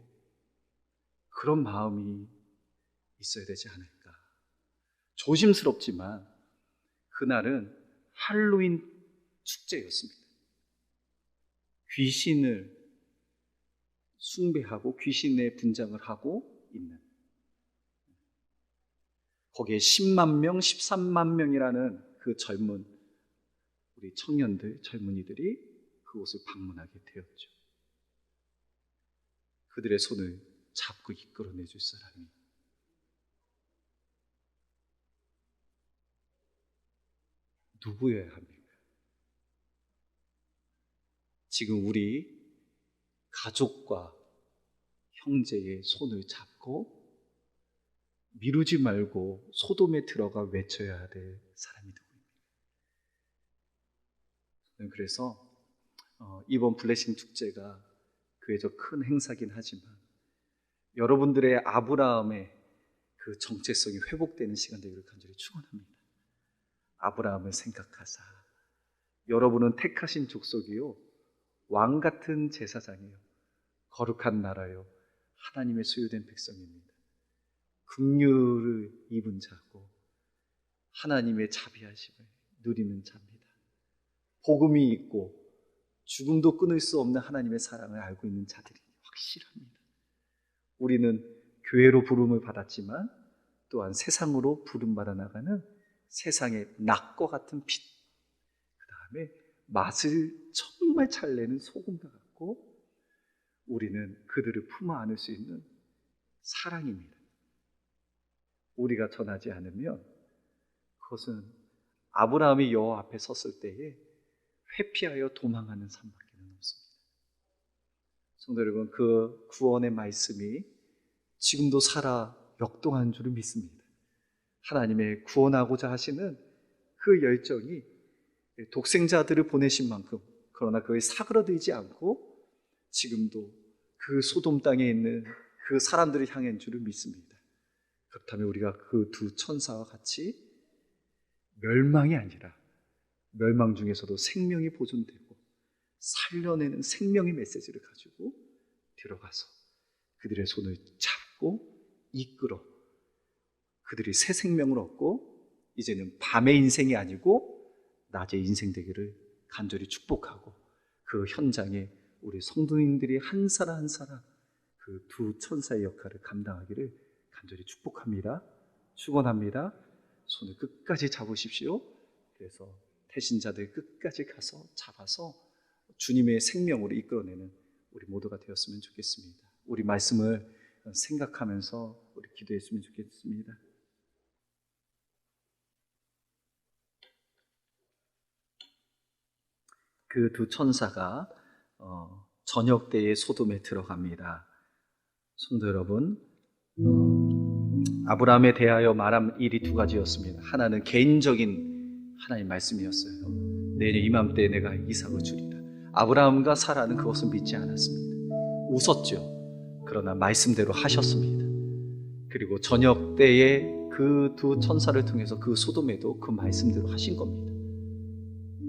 그런 마음이 있어야 되지 않을까. 조심스럽지만 그날은 할로윈 축제였습니다. 귀신을 숭배하고 귀신의 분장을 하고 있는, 거기에 10만 명, 13만 명이라는 그 젊은 우리 청년들, 젊은이들이 그곳을 방문하게 되었죠. 그들의 손을 잡고 이끌어내 줄 사람이 누구여야 합니까? 지금 우리 가족과 형제의 손을 잡고 미루지 말고 소돔에 들어가 외쳐야 될 사람이 누구입니까? 그래서 이번 블레싱 축제가 교회적 큰 행사긴 하지만 여러분들의 아브라함의 그 정체성이 회복되는 시간 되기를 간절히 축원합니다. 아브라함을 생각하사, 여러분은 택하신 족속이요 왕 같은 제사장이요 거룩한 나라요 하나님의 소유된 백성입니다. 긍휼을 입은 자고 하나님의 자비하심을 누리는 자입니다. 복음이 있고 죽음도 끊을 수 없는 하나님의 사랑을 알고 있는 자들이 확실합니다. 우리는 교회로 부름을 받았지만 또한 세상으로 부름받아 나가는 세상의 낫과 같은 빛, 그 다음에 맛을 정말 잘 내는 소금과 같고, 우리는 그들을 품어 안을 수 있는 사랑입니다. 우리가 전하지 않으면 그것은 아브라함이 여호와 앞에 섰을 때에 회피하여 도망하는 삶밖에 없습니다. 성도 여러분, 그 구원의 말씀이 지금도 살아 역동하는 줄을 믿습니다. 하나님의 구원하고자 하시는 그 열정이 독생자들을 보내신 만큼, 그러나 그에 사그러들지 않고 지금도 그 소돔 땅에 있는 그 사람들을 향한 줄을 믿습니다. 그렇다면 우리가 그 두 천사와 같이 멸망이 아니라 멸망 중에서도 생명이 보존되고 살려내는 생명의 메시지를 가지고 들어가서 그들의 손을 잡고 이끌어 그들이 새 생명을 얻고 이제는 밤의 인생이 아니고 낮의 인생 되기를 간절히 축복하고, 그 현장에 우리 성도님들이 한 사람 한 사람 그 두 천사의 역할을 감당하기를 간절히 축복합니다. 축원합니다. 손을 끝까지 잡으십시오. 그래서 태신자들 끝까지 가서 잡아서 주님의 생명으로 이끌어내는 우리 모두가 되었으면 좋겠습니다. 우리 말씀을 생각하면서 우리 기도했으면 좋겠습니다. 그 두 천사가 저녁 때에 소돔에 들어갑니다. 성도 여러분, 아브라함에 대하여 말한 일이 두 가지였습니다. 하나는 개인적인 하나님 말씀이었어요. 내년 이맘때 내가 이삭을 주리라. 아브라함과 사라는 그것을 믿지 않았습니다. 웃었죠. 그러나 말씀대로 하셨습니다. 그리고 저녁 때에 그 두 천사를 통해서 그 소돔에도 그 말씀대로 하신 겁니다.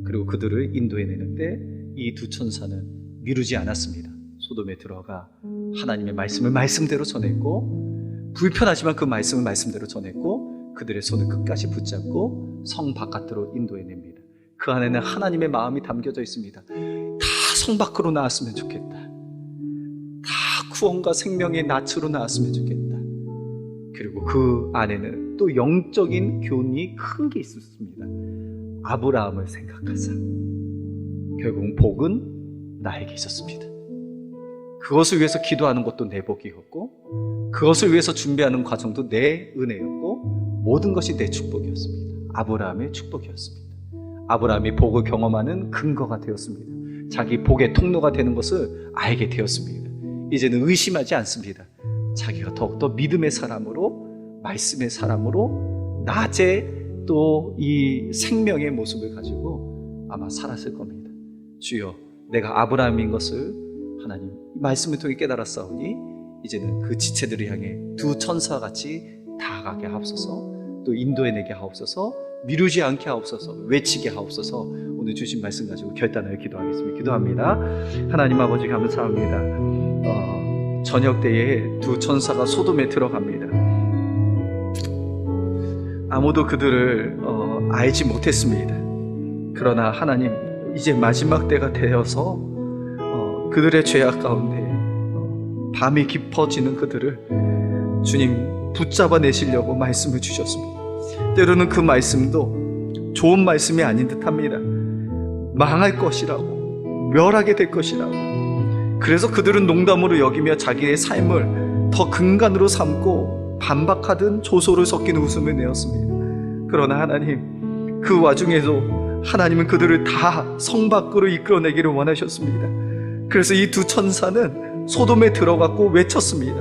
그리고 그들을 인도해내는데 이 두 천사는 미루지 않았습니다. 소돔에 들어가 하나님의 말씀을 말씀대로 전했고, 불편하지만 그 말씀을 말씀대로 전했고, 그들의 손을 끝까지 붙잡고 성 바깥으로 인도해냅니다. 그 안에는 하나님의 마음이 담겨져 있습니다. 다 성 밖으로 나왔으면 좋겠다. 다 구원과 생명의 낯으로 나왔으면 좋겠다. 그리고 그 안에는 또 영적인 교훈이 큰 게 있었습니다. 아브라함을 생각하사. 결국 복은 나에게 있었습니다. 그것을 위해서 기도하는 것도 내 복이었고, 그것을 위해서 준비하는 과정도 내 은혜였고, 모든 것이 내 축복이었습니다. 아브라함의 축복이었습니다. 아브라함이 복을 경험하는 근거가 되었습니다. 자기 복의 통로가 되는 것을 알게 되었습니다. 이제는 의심하지 않습니다. 자기가 더욱더 믿음의 사람으로, 말씀의 사람으로 낮에 또 이 생명의 모습을 가지고 아마 살았을 겁니다. 주여, 내가 아브라함인 것을 하나님 말씀을 통해 깨달았사오니 이제는 그 지체들을 향해 두 천사같이 다가가게 하옵소서, 또 인도해내게 하옵소서, 미루지 않게 하옵소서, 외치게 하옵소서. 오늘 주신 말씀 가지고 결단하여 기도하겠습니다. 기도합니다. 하나님 아버지 감사합니다. 저녁 때에 두 천사가 소돔에 들어갑니다. 아무도 그들을 알지 못했습니다. 그러나 하나님, 이제 마지막 때가 되어서 그들의 죄악 가운데 밤이 깊어지는 그들을 주님 붙잡아내시려고 말씀을 주셨습니다. 때로는 그 말씀도 좋은 말씀이 아닌 듯합니다. 망할 것이라고, 멸하게 될 것이라고. 그래서 그들은 농담으로 여기며 자기의 삶을 더 근간으로 삼고 반박하듯 조소를 섞인 웃음을 내었습니다. 그러나 하나님, 그 와중에도 하나님은 그들을 다 성 밖으로 이끌어내기를 원하셨습니다. 그래서 이 두 천사는 소돔에 들어갔고 외쳤습니다.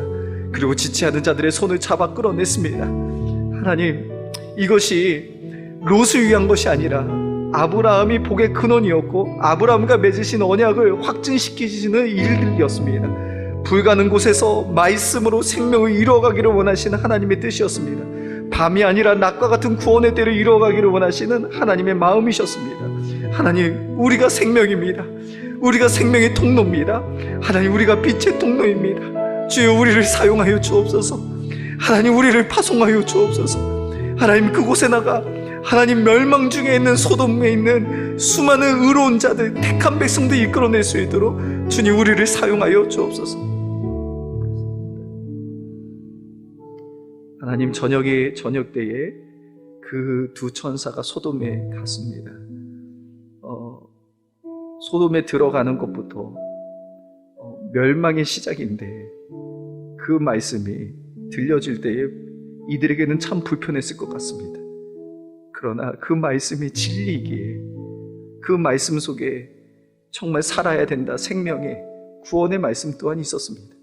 그리고 지체하는 자들의 손을 잡아 끌어냈습니다. 하나님, 이것이 롯을 위한 것이 아니라 아브라함이 복의 근원이었고 아브라함과 맺으신 언약을 확증시키시는 일들이었습니다. 불가는 곳에서 말씀으로 생명을 이루어가기를 원하시는 하나님의 뜻이었습니다. 밤이 아니라 낮과 같은 구원의 때를 이루어가기를 원하시는 하나님의 마음이셨습니다. 하나님, 우리가 생명입니다. 우리가 생명의 통로입니다. 하나님, 우리가 빛의 통로입니다. 주여, 우리를 사용하여 주옵소서. 하나님, 우리를 파송하여 주옵소서. 하나님, 그곳에 나가 하나님 멸망 중에 있는 소돔에 있는 수많은 의로운 자들, 택한 백성들 이끌어낼 수 있도록 주님, 우리를 사용하여 주옵소서. 하나님, 저녁 때에 그 두 천사가 소돔에 갔습니다. 소돔에 들어가는 것부터 멸망의 시작인데, 그 말씀이 들려질 때에 이들에게는 참 불편했을 것 같습니다. 그러나 그 말씀이 진리이기에 그 말씀 속에 정말 살아야 된다, 생명의 구원의 말씀 또한 있었습니다.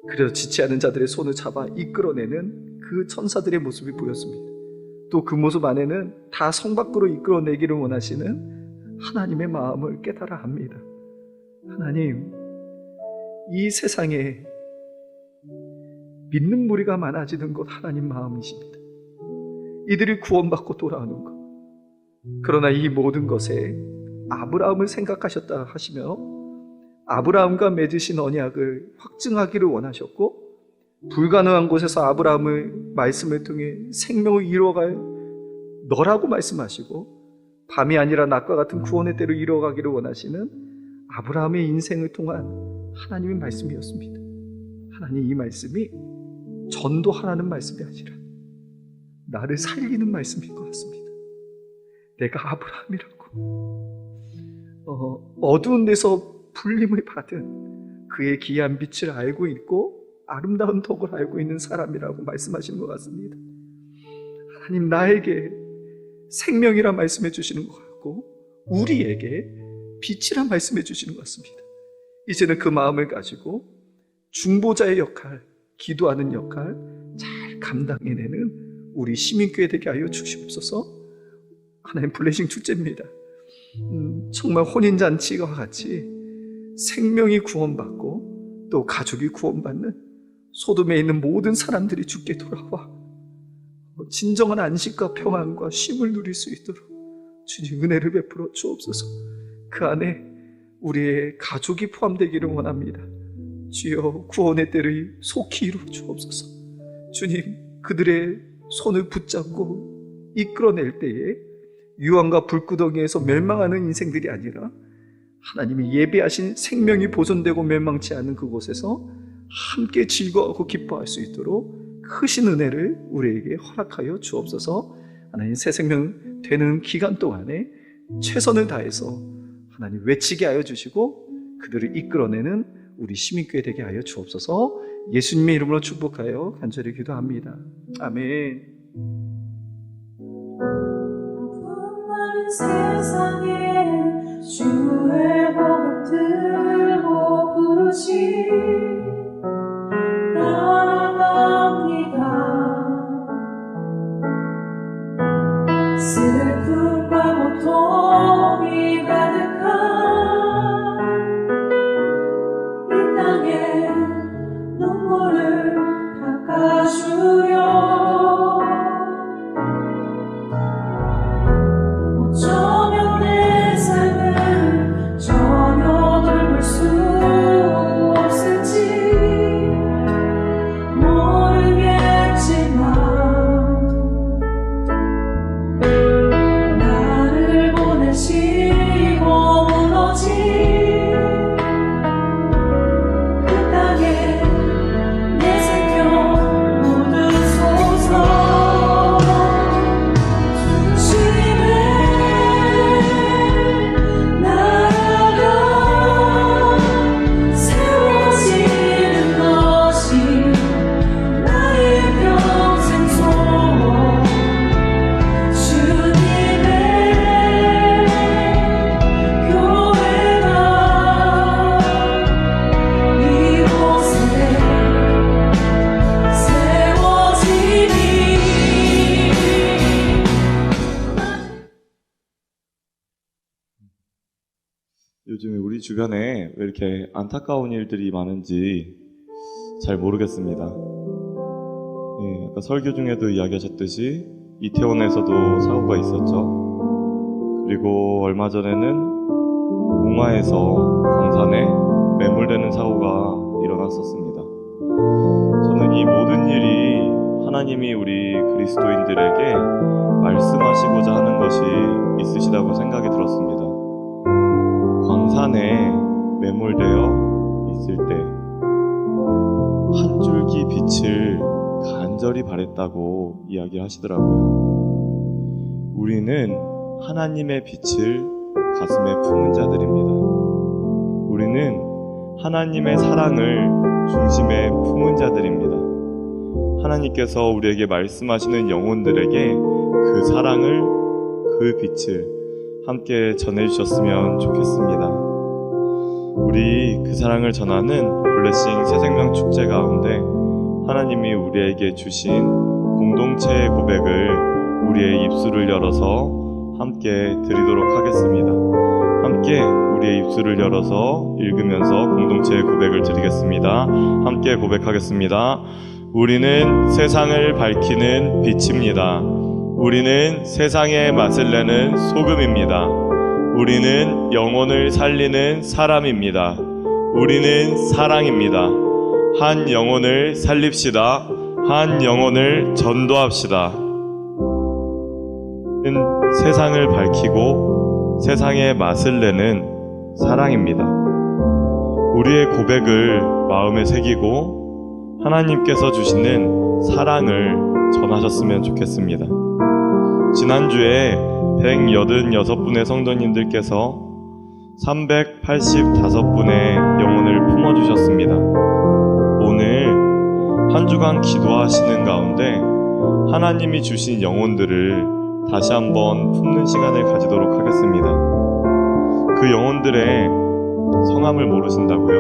그래서 지체하는 자들의 손을 잡아 이끌어내는 그 천사들의 모습이 보였습니다. 또 그 모습 안에는 다 성 밖으로 이끌어내기를 원하시는 하나님의 마음을 깨달아 합니다. 하나님, 이 세상에 믿는 무리가 많아지는 것 하나님 마음이십니다. 이들이 구원받고 돌아오는 것. 그러나 이 모든 것에 아브라함을 생각하셨다 하시며 아브라함과 맺으신 언약을 확증하기를 원하셨고, 불가능한 곳에서 아브라함을 말씀을 통해 생명을 이루어갈 너라고 말씀하시고, 밤이 아니라 낮과 같은 구원의 때로 이루어가기를 원하시는 아브라함의 인생을 통한 하나님의 말씀이었습니다. 하나님, 이 말씀이 전도하라는 말씀이 아니라 나를 살리는 말씀인 것 같습니다. 내가 아브라함이라고 어두운 데서 불림을 받은 그의 귀한 빛을 알고 있고 아름다운 덕을 알고 있는 사람이라고 말씀하시는 것 같습니다. 하나님, 나에게 생명이라 말씀해 주시는 것 같고 우리에게 빛이라 말씀해 주시는 것 같습니다. 이제는 그 마음을 가지고 중보자의 역할, 기도하는 역할 잘 감당해내는 우리 시민교회 되게 하여 주시옵소서. 하나님, 블레싱 축제입니다. 정말 혼인잔치와 같이 생명이 구원받고 또 가족이 구원받는 소돔에 있는 모든 사람들이 주께 돌아와 진정한 안식과 평안과 쉼을 누릴 수 있도록 주님 은혜를 베풀어 주옵소서. 그 안에 우리의 가족이 포함되기를 원합니다. 주여, 구원의 때를 속히 이루어 주옵소서. 주님, 그들의 손을 붙잡고 이끌어낼 때에 유황과 불구덩이에서 멸망하는 인생들이 아니라 하나님이 예비하신 생명이 보존되고 멸망치 않은 그곳에서 함께 즐거워하고 기뻐할 수 있도록 크신 은혜를 우리에게 허락하여 주옵소서. 하나님, 새 생명 되는 기간 동안에 최선을 다해서 하나님 외치게 하여 주시고 그들을 이끌어내는 우리 시민교회 되게 하여 주옵소서. 예수님의 이름으로 축복하여 간절히 기도합니다. 아멘. 세상에 주의 복음 들고 부르시 따라갑니다. 슬픔과 고통이 가득한 이 땅에 눈물을 닦아주려 어쩌면 내 삶을 전혀 돌볼 수 없을지 모르겠지만 나를 보내시고 무너진 그 땅에 내 생명 묻으소서. 요즘에 우리 주변에 왜 이렇게 안타까운 일들이 많은지 잘 모르겠습니다. 아까 설교 중에도 이야기하셨듯이 이태원에서도 사고가 있었죠. 그리고 얼마 전에는 봉화에서 광산에 매몰되는 사고가 일어났었습니다. 저는 이 모든 일이 하나님이 우리 그리스도인들에게 말씀하시고자 하는 것이 있으시다고 생각이 들었습니다. 광산에 매몰되어 있을 때 한 줄기 빛을 간절히 바랬다고 이야기하시더라고요. 우리는 하나님의 빛을 가슴에 품은 자들입니다. 우리는 하나님의 사랑을 중심에 품은 자들입니다. 하나님께서 우리에게 말씀하시는 영혼들에게 그 사랑을, 그 빛을 함께 전해주셨으면 좋겠습니다. 우리 그 사랑을 전하는 블레싱 새생명 축제 가운데 하나님이 우리에게 주신 공동체의 고백을 우리의 입술을 열어서 함께 드리도록 하겠습니다. 함께 우리의 입술을 열어서 읽으면서 공동체의 고백을 드리겠습니다. 함께 고백하겠습니다. 우리는 세상을 밝히는 빛입니다. 우리는 세상의 맛을 내는 소금입니다. 우리는 영혼을 살리는 사람입니다. 우리는 사랑입니다. 한 영혼을 살립시다. 한 영혼을 전도합시다. 세상을 밝히고 세상의 맛을 내는 사랑입니다. 우리의 고백을 마음에 새기고 하나님께서 주시는 사랑을 전하셨으면 좋겠습니다. 지난주에 186분의 성도님들께서 385분의 영혼을 품어주셨습니다. 오늘 한 주간 기도하시는 가운데 하나님이 주신 영혼들을 다시 한번 품는 시간을 가지도록 하겠습니다. 그 영혼들의 성함을 모르신다고요?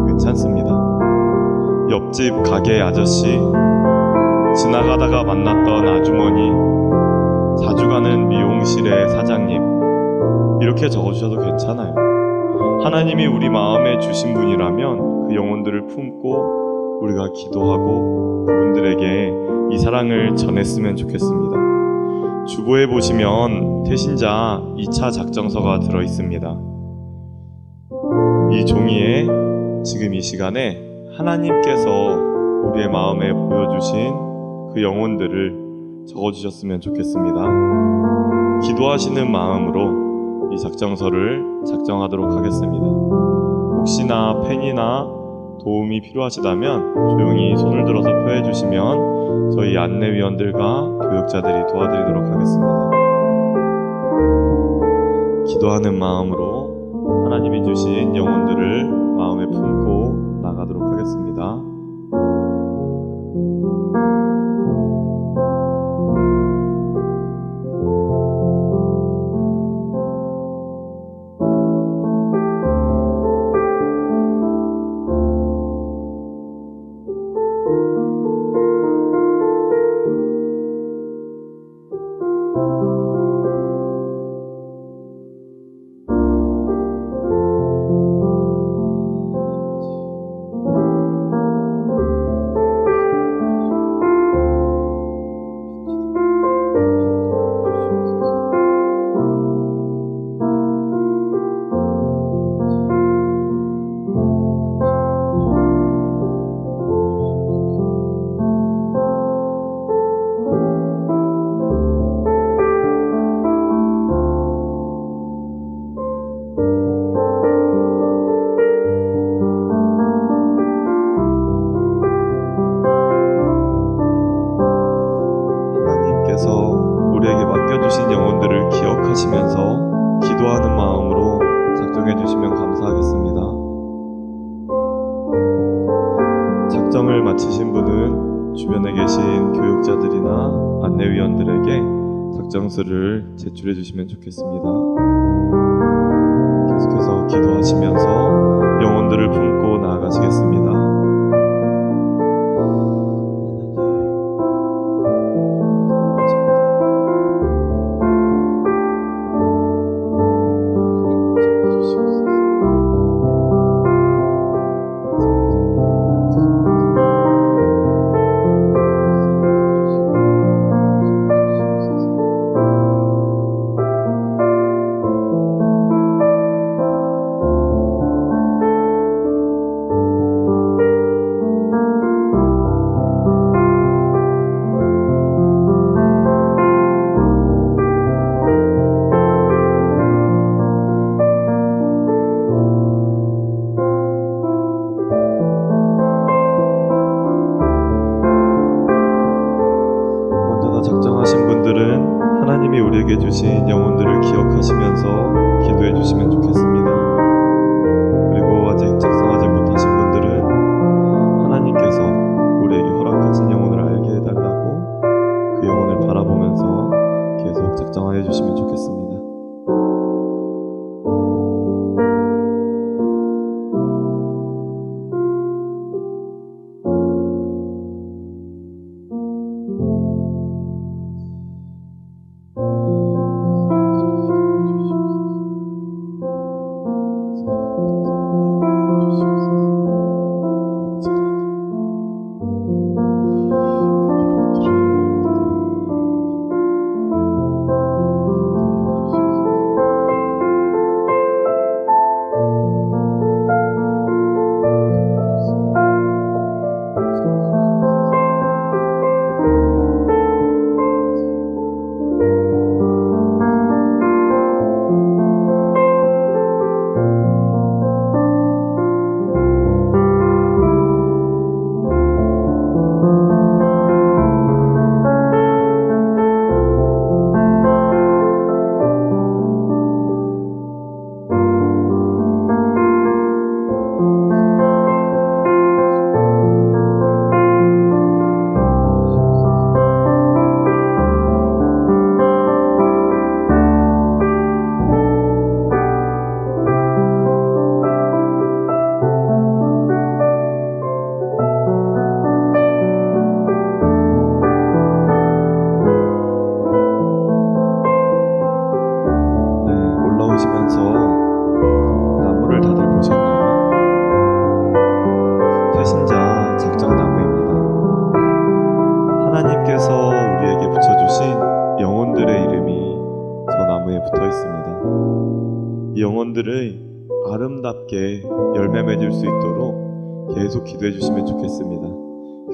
괜찮습니다. 옆집 가게 아저씨, 지나가다가 만났던 아주머니, 자주 가는 미용실의 사장님, 이렇게 적어주셔도 괜찮아요. 하나님이 우리 마음에 주신 분이라면 그 영혼들을 품고 우리가 기도하고 그분들에게 이 사랑을 전했으면 좋겠습니다. 주보에 보시면 태신자 2차 작정서가 들어있습니다. 이 종이에 지금 이 시간에 하나님께서 우리의 마음에 보여주신 그 영혼들을 적어주셨으면 좋겠습니다. 기도하시는 마음으로 이 작정서를 작정하도록 하겠습니다. 혹시나 펜이나 도움이 필요하시다면 조용히 손을 들어서 표해 주시면 저희 안내위원들과 교육자들이 도와드리도록 하겠습니다. 기도하는 마음으로 하나님이 주신 영혼들을 마음에 품고 나가도록 하겠습니다. 우리에게 맡겨주신 영혼들을 기억하시면서 기도하는 마음으로 작정해 주시면 감사하겠습니다. 작정을 마치신 분은 주변에 계신 교육자들이나 안내위원들에게 작정서를 제출해 주시면 좋겠습니다. 계속해서 기도하시면서 영혼들을 품고 나아가시겠습니다. 작정하신 분들은 하나님이 우리에게 주신 영혼들을 기억하시면서 기도해 주시면 좋겠습니다. 그리고 아직 작성하지 못하신 분들은 하나님께서 우리에게 허락하신 영혼을 알게 해달라고 그 영혼을 바라보면서 계속 작정하여 주시면 좋겠습니다. 붙어 있습니다. 이 영혼들을 아름답게 열매 맺을 수 있도록 계속 기도해 주시면 좋겠습니다.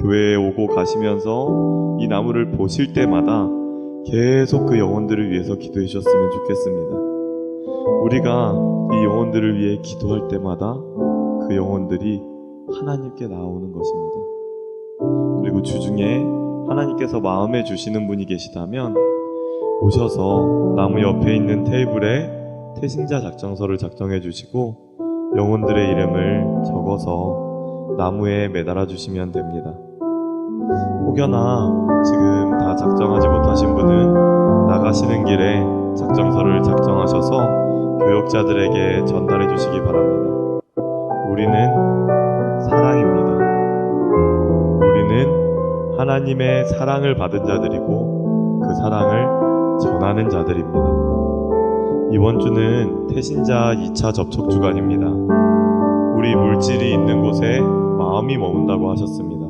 교회에 오고 가시면서 이 나무를 보실 때마다 계속 그 영혼들을 위해서 기도해 주셨으면 좋겠습니다. 우리가 이 영혼들을 위해 기도할 때마다 그 영혼들이 하나님께 나오는 것입니다. 그리고 주중에 하나님께서 마음에 주시는 분이 계시다면 오셔서 나무 옆에 있는 테이블에 태신자 작정서를 작성해 주시고 영혼들의 이름을 적어서 나무에 매달아 주시면 됩니다. 혹여나 지금 다 작정하지 못하신 분은 나가시는 길에 작정서를 작성하셔서 교역자들에게 전달해 주시기 바랍니다. 우리는 사랑입니다. 우리는 하나님의 사랑을 받은 자들이고 그 사랑을 전하는 자들입니다. 이번 주는 태신자 2차 접촉 주간입니다. 우리 물질이 있는 곳에 마음이 머문다고 하셨습니다.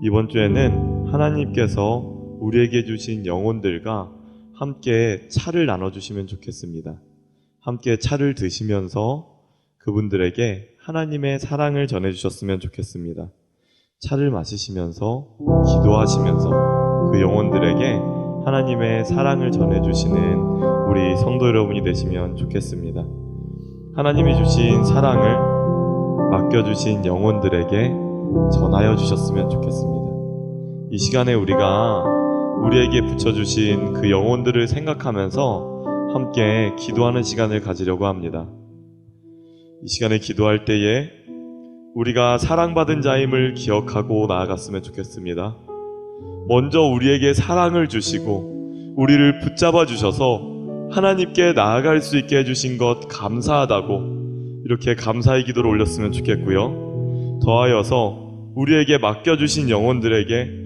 이번 주에는 하나님께서 우리에게 주신 영혼들과 함께 차를 나눠주시면 좋겠습니다. 함께 차를 드시면서 그분들에게 하나님의 사랑을 전해주셨으면 좋겠습니다. 차를 마시시면서 기도하시면서 그 영혼들에게 하나님의 사랑을 전해주시는 우리 성도 여러분이 되시면 좋겠습니다. 하나님이 주신 사랑을 맡겨주신 영혼들에게 전하여 주셨으면 좋겠습니다. 이 시간에 우리가 우리에게 붙여주신 그 영혼들을 생각하면서 함께 기도하는 시간을 가지려고 합니다. 이 시간에 기도할 때에 우리가 사랑받은 자임을 기억하고 나아갔으면 좋겠습니다. 먼저 우리에게 사랑을 주시고 우리를 붙잡아 주셔서 하나님께 나아갈 수 있게 해주신 것 감사하다고 이렇게 감사의 기도를 올렸으면 좋겠고요. 더하여서 우리에게 맡겨주신 영혼들에게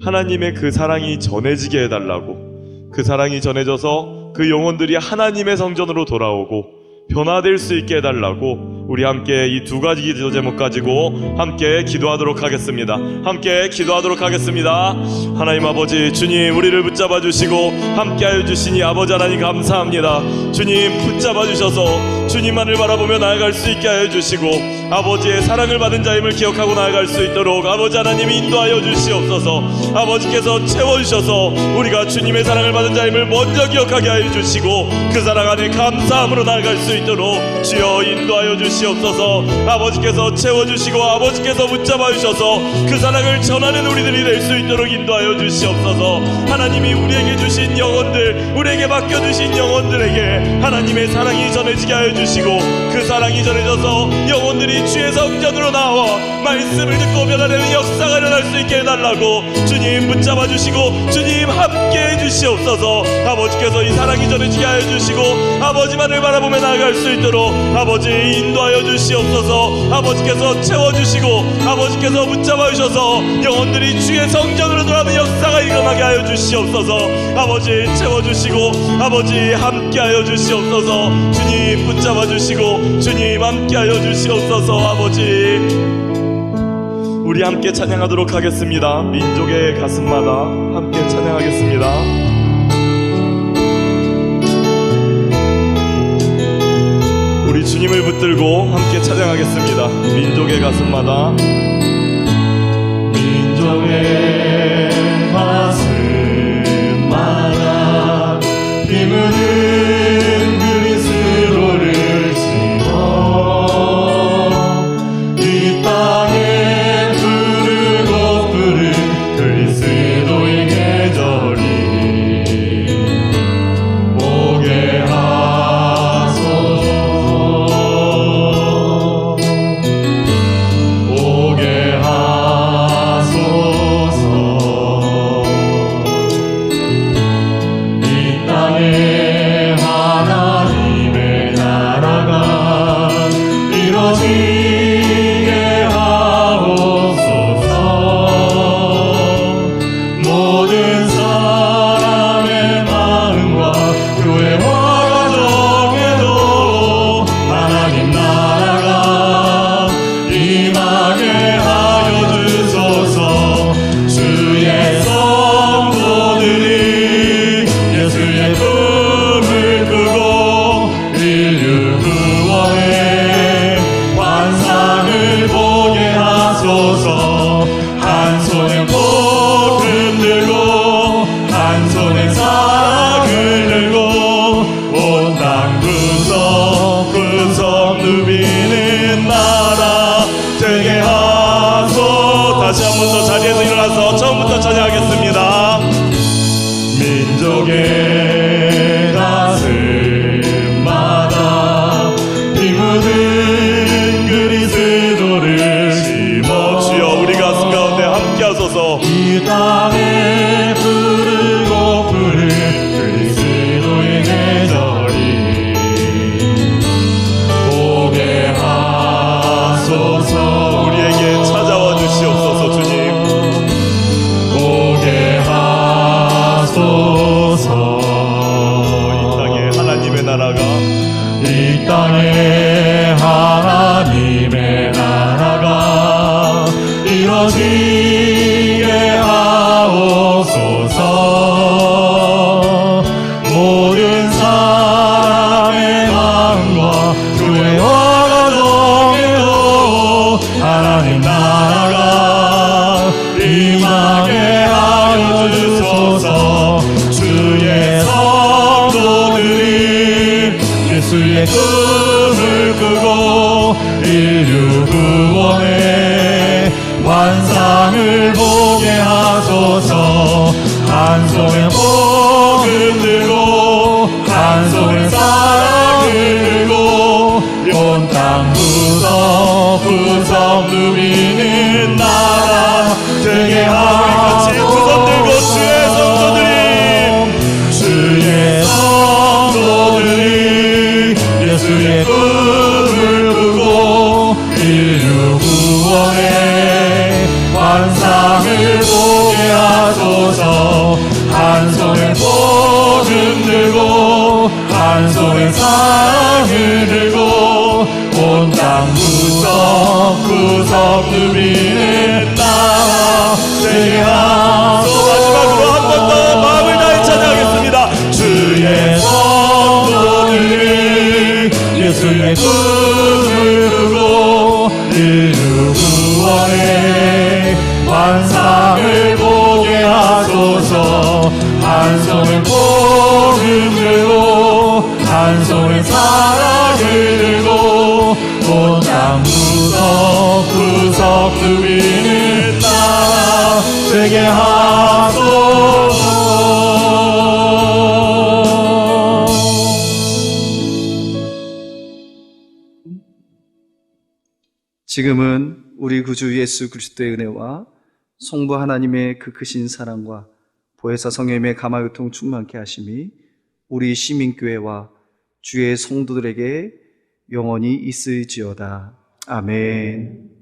하나님의 그 사랑이 전해지게 해달라고, 그 사랑이 전해져서 그 영혼들이 하나님의 성전으로 돌아오고 변화될 수 있게 해달라고 우리 함께 이 두 가지 기도 제목 가지고 함께 기도하도록 하겠습니다. 함께 기도하도록 하겠습니다. 하나님 아버지, 주님 우리를 붙잡아 주시고 함께하여 주시니 아버지 하나님 감사합니다. 주님 붙잡아 주셔서 주님만을 바라보며 나아갈 수 있게 하여 주시고 아버지의 사랑을 받은 자임을 기억하고 나아갈 수 있도록 아버지 하나님 인도하여 주시옵소서. 아버지께서 채워주셔서 우리가 주님의 사랑을 받은 자임을 먼저 기억하게 하여 주시고 그 사랑 안에 감사함으로 나아갈 수 있도록 주여 인도하여 주시옵소서. 아버지께서 채워주시고 아버지께서 붙잡아 주셔서 그 사랑을 전하는 우리들이 될 수 있도록 인도하여 주시옵소서. 하나님이 우리에게 주신 영혼들, 우리에게 맡겨주신 영혼들에게 하나님의 사랑이 전해지게 하여 주시고 그 사랑이 전해져서 영혼들이 주의 성전으로 나와 말씀을 듣고 변화되는 역사가 일어날 수 있게 해달라고 주님 붙잡아 주시고 주님 함께 해주시옵소서. 아버지께서 이 사랑이 전해지게 하여 주시고 아버지만을 바라보며 나아갈 수 있도록 아버지 인도하여 주시옵소서. 아버지께서 채워주시고 아버지께서 붙잡아 주셔서 영혼들이 주의 성전으로 돌아오는 역사가 일어나게 하여 주시옵소서. 아버지 채워주시고 아버지 함께하여 주시옵소서. 주님 붙잡아 주시고 주님 함께하여 주시옵소서. 아버지 우리 함께 찬양하도록 하겠습니다. 민족의 가슴마다 함께 찬양하겠습니다. 우리 주님을 붙들고 함께 찬양하겠습니다. 민족의 가슴마다 민족의 가슴마다 피 묻은 그리스도를 지고 이 땅에 부르고 부른 그리스도의 계절이 오게 하소서. 오게 하소서. 이 땅에 한송의 사랑을 들고 온 땅 구석구석 누비는 따라 세계 하소. 마지막으로 한 번 더 마음을 다해 찬양하겠습니다. 주의 성도들을 예수의 꿈을 두고 이루 구원의 환상을 보게 하소서. 한 손에 복음 들고 한 손에 사랑을 들고 온 땅 구석구석 누비는 따라 되게 하소서. 지금은 우리 구주 예수 그리스도의 은혜와 성부 하나님의 그 크신 사랑과 보혜사 성령님의 감화교통 충만케 하심이 우리 시민교회와 주의 성도들에게 영원히 있을지어다. 아멘.